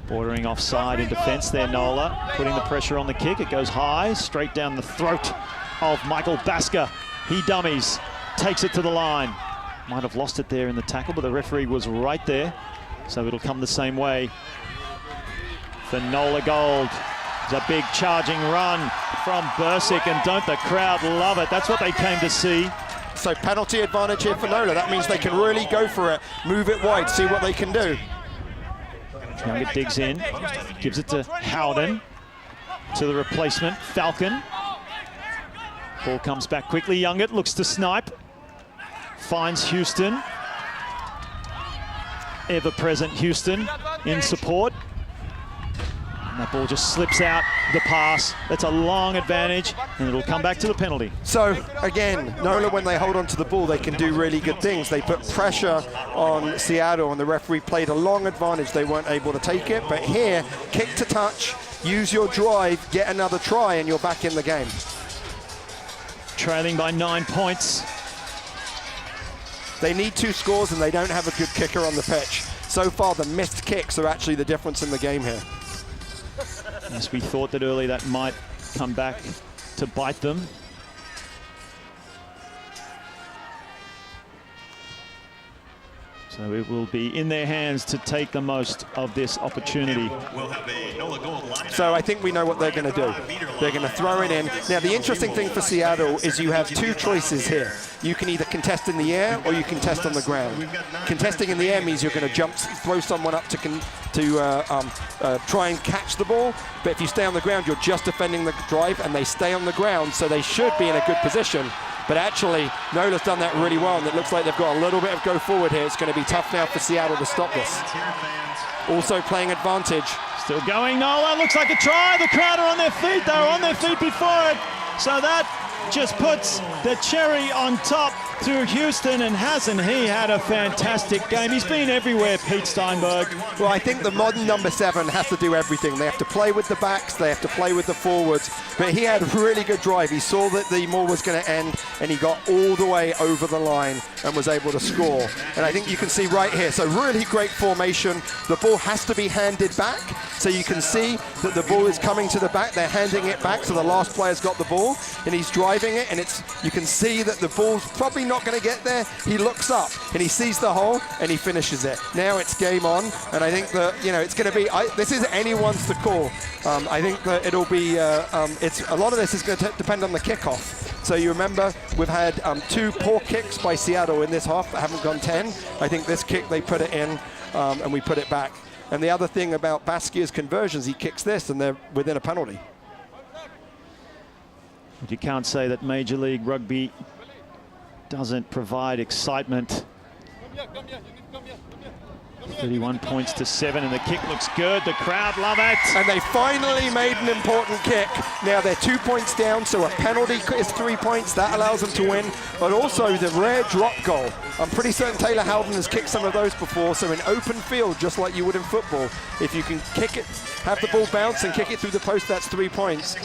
Bordering offside in defense there, NOLA. Putting the pressure on the kick. It goes high, straight down the throat of Michael Basker. He dummies, takes it to the line. Might have lost it there in the tackle, but the referee was right there. So it'll come the same way for NOLA Gold. It's a big charging run from Bursic, and don't the crowd love it? That's what they came to see. So penalty advantage here for NOLA. That means they can really go for it, move it wide, see what they can do. Youngett digs in, gives it to Howden, to the replacement, Falcon. Ball comes back quickly, Youngett looks to snipe, finds Houston. Ever-present Houston in support. And that ball just slips out the pass. That's a long advantage, and it'll come back to the penalty. So, again, NOLA, when they hold on to the ball, they can do really good things. They put pressure on Seattle, and the referee played a long advantage. They weren't able to take it, but here, kick to touch, use your drive, get another try, and you're back in the game. Trailing by 9 points. They need 2 scores, and they don't have a good kicker on the pitch. So far, the missed kicks are actually the difference in the game here. Yes, we thought that early that might come back to bite them. So it will be in their hands to take the most of this opportunity. So I think we know what they're going to do. They're going to throw it in. Now, the interesting thing for Seattle is you have 2 choices here. You can either contest in the air or you can contest on the ground. Contesting in the air means you're going to jump, throw someone up to try and catch the ball. But if you stay on the ground, you're just defending the drive, and they stay on the ground, so they should be in a good position. But actually, NOLA's done that really well, and it looks like they've got a little bit of go forward here. It's going to be tough now for Seattle to stop this. Also playing advantage. Still going, NOLA, looks like a try. The crowd are on their feet. They were on their feet before it. So that just puts the cherry on top to Houston, and hasn't he had a fantastic game? He's been everywhere, Pete Steinberg. Well, I think the modern number 7 has to do everything. They have to play with the backs, they have to play with the forwards, but he had a really good drive. He saw that the maul was going to end, and he got all the way over the line and was able to score. And I think you can see right here, so really great formation. The ball has to be handed back, so you can see that the ball is coming to the back. They're handing it back, so the last player's got the ball, and he's driving it, and you can see that the ball's probably not going to get there. He looks up and he sees the hole and he finishes it. Now it's game on, and I think that, you know, it's going to be, this is anyone's to call. I think that it'll be, a lot of this is going to depend on the kickoff. So you remember, we've had 2 poor kicks by Seattle in this half that haven't gone 10. I think this kick, they put it in, and we put it back. And the other thing about Baskia's conversions, he kicks this and they're within a penalty. But you can't say that Major League Rugby doesn't provide excitement. 31 points to 7, and the kick looks good. The crowd love it. And they finally made an important kick. Now they're 2 points down, so a penalty is 3 points. That allows them to win. But also the rare drop goal. I'm pretty certain Taylor Howden has kicked some of those before. So in open field, just like you would in football, if you can kick it, have the ball bounce and kick it through the post, that's 3 points.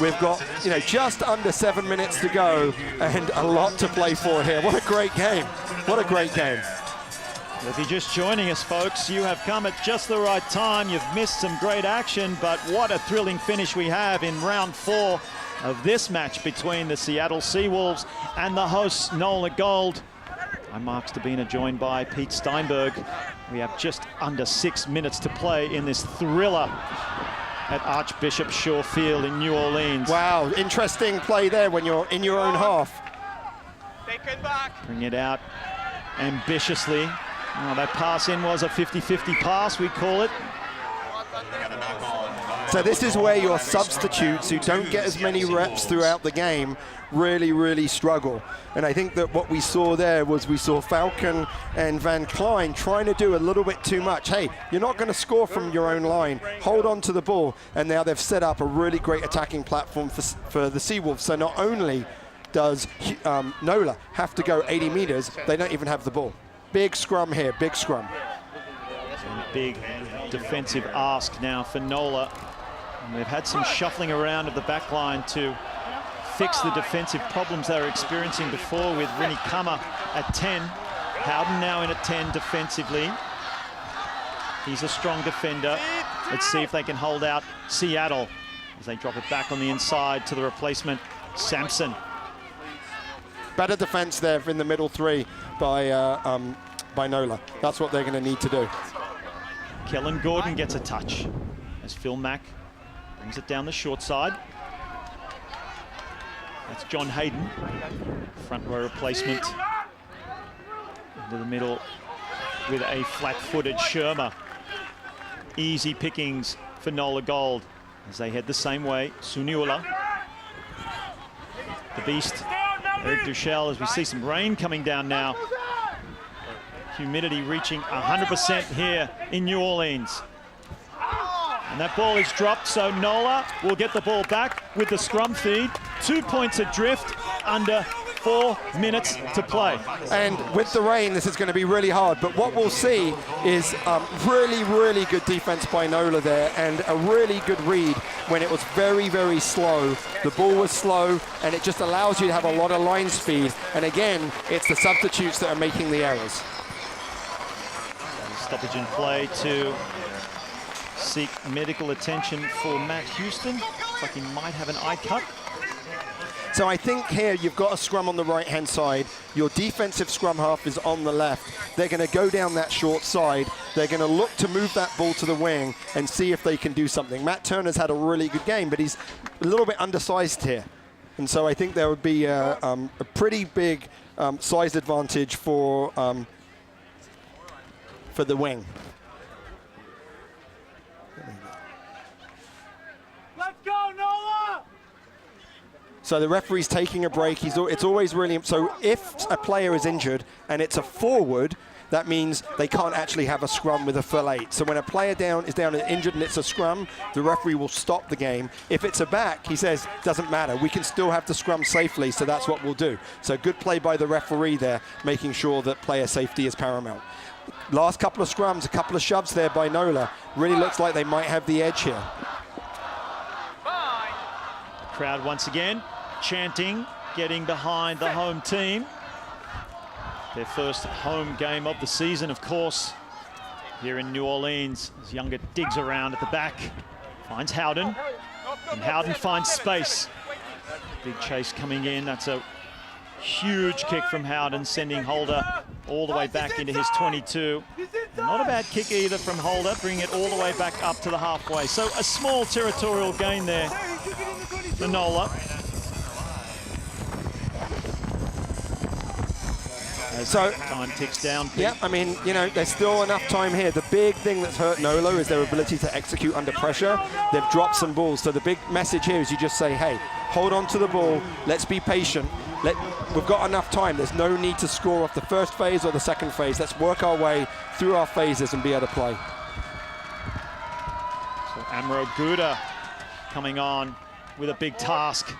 We've got, you know, just under 7 minutes to go and a lot to play for here. What a great game. What a great game. If you're just joining us, folks, you have come at just the right time. You've missed some great action, but what a thrilling finish we have in round 4 of this match between the Seattle Seawolves and the hosts NOLA Gold. I'm Mark Stabina, joined by Pete Steinberg. We have just under 6 minutes to play in this thriller at Archbishop Shaw Field in New Orleans. Wow, interesting play there when you're in your own half. Take it back. Bring it out ambitiously. Oh, that pass in was a 50-50 pass, we call it. So this is where your substitutes who don't get as many reps throughout the game really struggle. And I think that what we saw there was we saw Falcon and Van Klein trying to do a little bit too much. Hey, you're not going to score from your own line. Hold on to the ball. And now they've set up a really great attacking platform for the Seawolves. So not only does NOLA have to go 80 meters, they don't even have the ball. Big scrum here, big scrum. And big defensive ask now for NOLA. And they've had some shuffling around of the back line to fix the defensive problems they were experiencing before, with Rini Kama at 10. Howden now in at 10 defensively. He's a strong defender. Let's see if they can hold out Seattle as they drop it back on the inside to the replacement, Sampson. Better defense there in the middle 3. by NOLA. That's what they're going to need to do. Kellen Gordon gets a touch as Phil Mack brings it down the short side. That's John Hayden, front row replacement. Into the middle with a flat-footed Shermer. Easy pickings for NOLA Gold as they head the same way. Suniula, the beast, Eric Duchel, as we see some rain coming down now. Humidity reaching 100% here in New Orleans. And that ball is dropped, so NOLA will get the ball back with the scrum feed. 2 points adrift, under 4 minutes to play. And with the rain, this is going to be really hard. But what we'll see is really, really good defense by NOLA there, and a really good read when it was very, very slow. The ball was slow, and it just allows you to have a lot of line speed. And again, it's the substitutes that are making the errors. Stoppage in play to seek medical attention for Matt Houston. Looks like he might have an eye cut. So I think here you've got a scrum on the right-hand side. Your defensive scrum half is on the left. They're going to go down that short side. They're going to look to move that ball to the wing and see if they can do something. Matt Turner's had a really good game, but he's a little bit undersized here. And so I think there would be a pretty big size advantage for the wing. Let's go, NOLA! So the referee's taking a break. It's always really, so if a player is injured and it's a forward, that means they can't actually have a scrum with a full 8. So when a player is down and injured and it's a scrum, the referee will stop the game. If it's a back, he says, doesn't matter, we can still have the scrum safely, so that's what we'll do. So good play by the referee there, making sure that player safety is paramount. Last couple of scrums, a couple of shoves there by NOLA. Really looks like they might have the edge here. Crowd once again chanting, getting behind the home team. Their first home game of the season, of course, here in New Orleans. As Younger digs around at the back, finds Howden, and Howden finds space. Big chase coming in. That's a huge kick from Howden, sending Holder all the way back into his 22. Not a bad kick either from Holder, bringing it all the way back up to the halfway. So a small territorial gain there for NOLA. As time ticks down. Yeah, I mean, you know, there's still enough time here. The big thing that's hurt NOLA is their ability to execute under pressure. They've dropped some balls. So the big message here is you just say, hey, hold on to the ball. Let's be patient. We've got enough time. There's no need to score off the first phase or the second phase. Let's work our way through our phases and be able to play. So Amro Gouda coming on with a big task.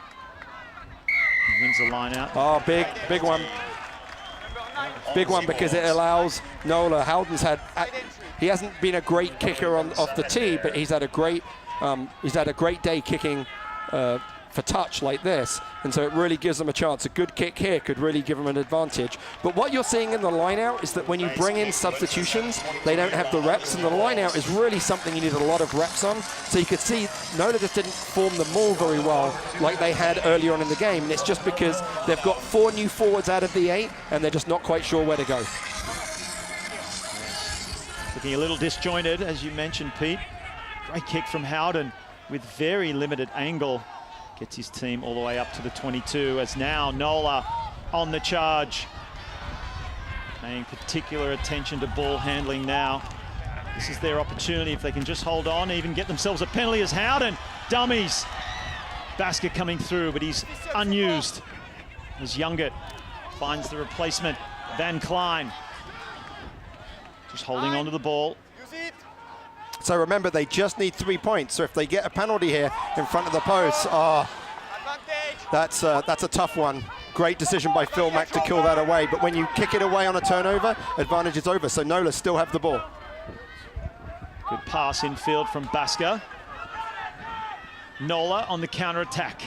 He wins the line out. Oh, big one. Big one because it allows NOLA. Howden's he hasn't been a great kicker off the tee, but he's had a great day kicking for touch like this, and so it really gives them a chance. A good kick here could really give them an advantage. But what you're seeing in the line out is that when you bring in substitutions, they don't have the reps, and the line out is really something you need a lot of reps on. So you could see NOLA just didn't form the maul very well like they had earlier on in the game, and it's just because they've got 4 new forwards out of the 8, and they're just not quite sure where to go. Looking a little disjointed, as you mentioned, Pete. Great kick from Howden with very limited angle. Gets his team all the way up to the 22, as now NOLA on the charge. Paying particular attention to ball handling now. This is their opportunity if they can just hold on, even get themselves a penalty as Howden dummies. Basker coming through, but he's unused. As Younger finds the replacement, Van Klein. Just holding onto the ball. So remember, they just need 3 points. So if they get a penalty here in front of the post, that's a tough one. Great decision by Phil Mack to kill that away. But when you kick it away on a turnover, advantage is over. So NOLA still have the ball. Good pass infield from Basker. NOLA on the counter-attack.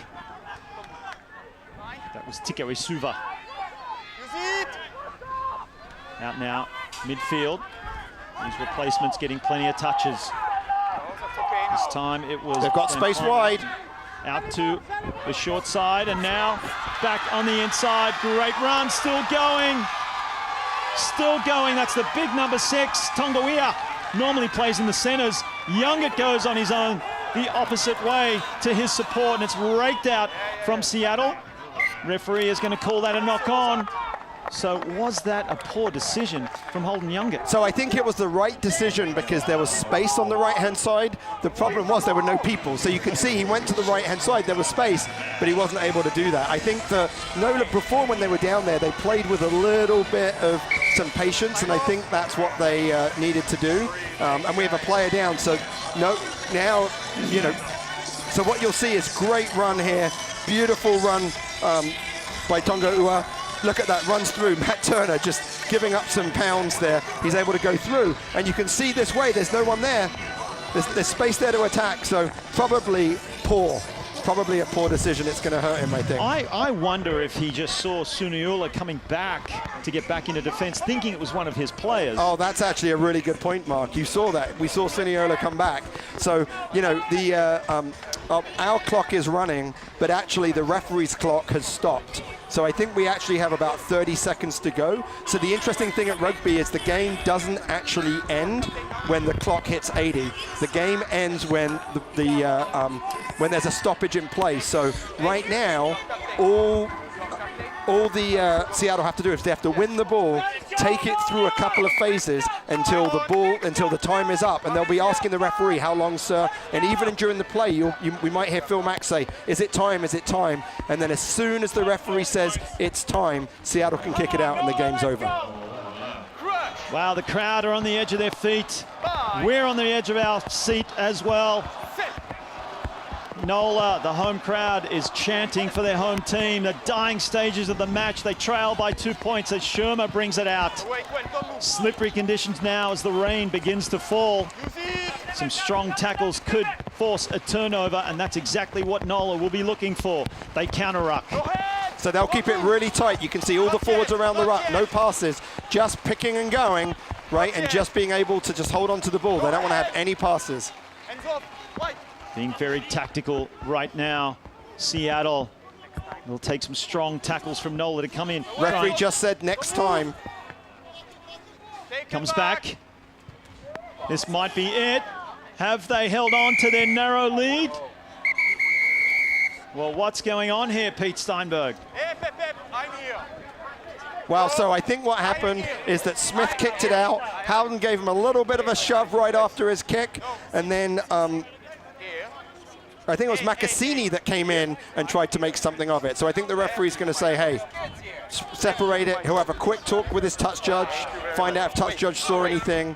That was Tiko Isuva. Out now, midfield. These replacements getting plenty of touches. This time it was... They've got space wide. Out to the short side, and now back on the inside. Great run, still going. still going. That's the big number 6, Tongoia. Normally plays in the centres. Youngert goes on his own the opposite way to his support, and it's raked out from Seattle. Referee is going to call that a knock on. So was that a poor decision from Holden Youngert? So I think it was the right decision because there was space on the right-hand side. The problem was there were no people. So you can see he went to the right-hand side, there was space, but he wasn't able to do that. I think the NOLA before, when they were down there, they played with a little bit of some patience, and I think that's what they needed to do. And we have a player down, so now, you know, so what you'll see is great run here, beautiful run by Tongoua. Look at that, runs through. Matt Turner just giving up some pounds there. He's able to go through. And you can see this way, there's no one there. There's space there to attack, so probably poor. Probably a poor decision. It's going to hurt him, I think. I wonder if he just saw Suniula coming back to get back into defense, thinking it was one of his players. Oh, that's actually a really good point, Mark. You saw that. We saw Suniula come back. So, you know, the our clock is running, but actually the referee's clock has stopped. So I think we actually have about 30 seconds to go. So the interesting thing at rugby is the game doesn't actually end when the clock hits 80. The game ends when when there's a stoppage in place. So right now, all the Seattle have to do is they have to win the ball, take it through a couple of phases until the time is up, and they'll be asking the referee, how long, sir? And even during the play, we might hear Phil Mack say, is it time, is it time? And then as soon as the referee says it's time, Seattle can kick it out and the game's over. Wow, the crowd are on the edge of their feet. We're on the edge of our seat as well. NOLA, the home crowd, is chanting for their home team. The dying stages of the match. They trail by 2 points as Sherma brings it out. Slippery conditions now as the rain begins to fall. Some strong tackles could force a turnover, and that's exactly what NOLA will be looking for. They counter-ruck. So they'll keep it really tight. You can see all the forwards around the ruck, no passes, just picking and going, right, and just being able to just hold on to the ball. They don't want to have any passes. Being very tactical right now. Seattle will take some strong tackles from NOLA to come in. Referee just said next time. Comes back. This might be it. Have they held on to their narrow lead? Well, what's going on here, Pete Steinberg? Well, so I think what happened is that Smith kicked it out. Howden gave him a little bit of a shove right after his kick, and then I think it was Makasini that came in and tried to make something of it. So I think the referee's going to say, hey, separate it. He'll have a quick talk with his touch judge, find out if touch judge saw anything.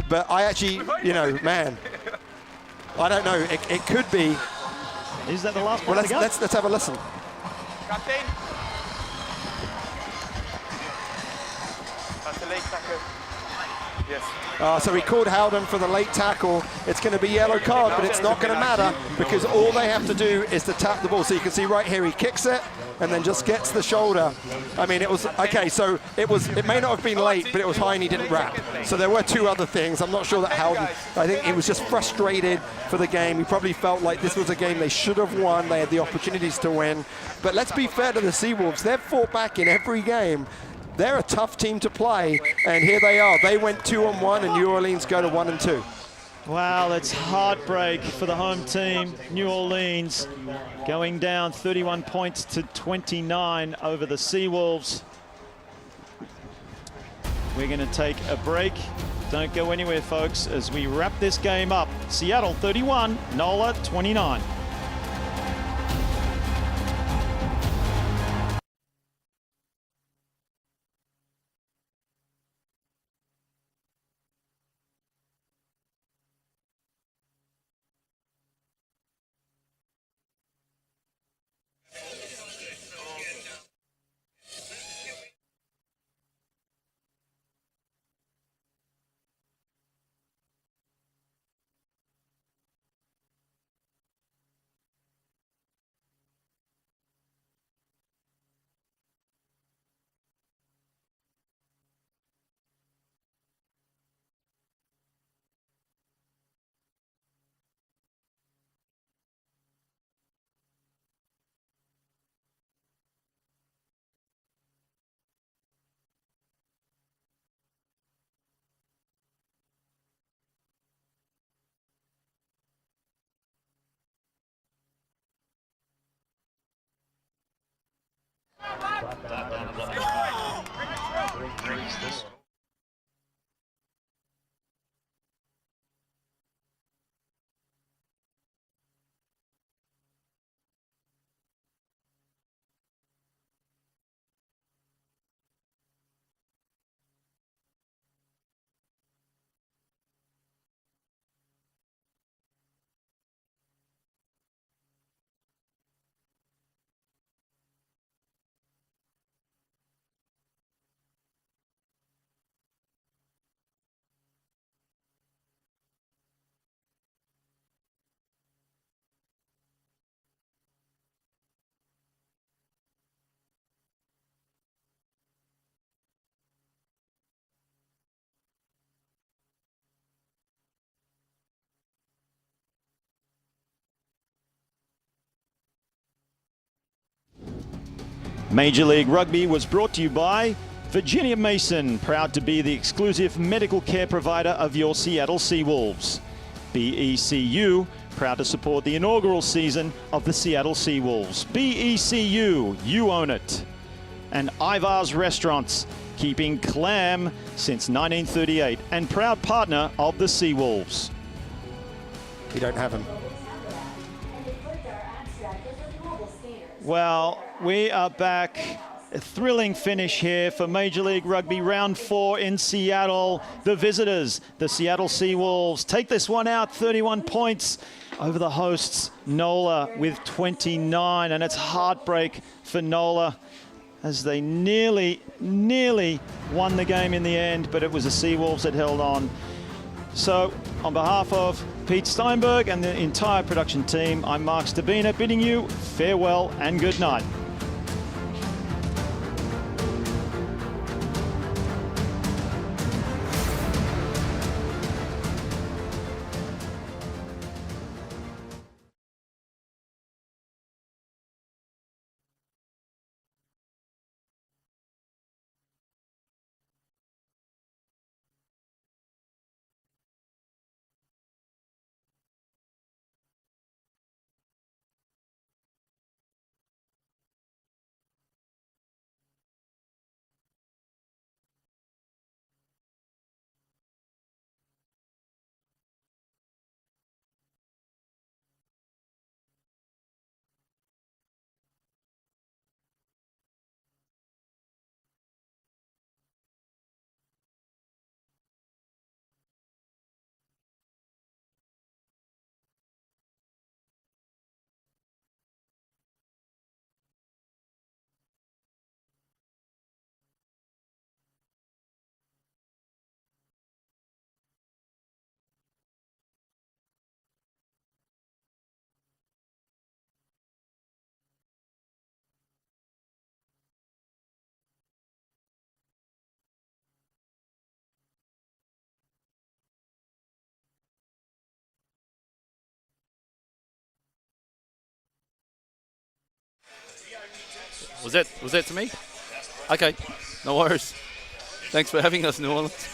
But I actually, you know, man, I don't know. It could be. Is that the last one? Well, let's have a listen. Captain. That's a late tackle. Yes. So he called Howden for the late tackle. It's going to be yellow card, but it's not going to matter because all they have to do is to tap the ball. So you can see right here, he kicks it and then just gets the shoulder. I mean, it was, okay, so it may not have been late, but it was high and he didn't wrap. So there were two other things. I'm not sure that Howden, I think he was just frustrated for the game. He probably felt like this was a game they should have won. They had the opportunities to win. But let's be fair to the Seawolves. They've fought back in every game. They're a tough team to play, and here they are. They went 2-1, and New Orleans go to 1-2. Wow, that's heartbreak for the home team. New Orleans going down 31 points to 29 over the Seawolves. We're going to take a break. Don't go anywhere, folks, as we wrap this game up. Seattle 31, NOLA 29. Major League Rugby was brought to you by Virginia Mason, proud to be the exclusive medical care provider of your Seattle Seawolves. BECU, proud to support the inaugural season of the Seattle Seawolves. BECU, you own it. And Ivar's Restaurants, keeping clam since 1938 and proud partner of the Seawolves. You don't have him. Well, we are back. A thrilling finish here for Major League Rugby round 4 in Seattle. The visitors, the Seattle Seawolves, take this one out, 31 points over the hosts, NOLA, with 29. And it's heartbreak for NOLA as they nearly won the game in the end, but it was the Seawolves that held on. So, on behalf of Pete Steinberg and the entire production team, I'm Mark Stabina bidding you farewell and good night. Was that to me? Okay, no worries. Thanks for having us, New Orleans.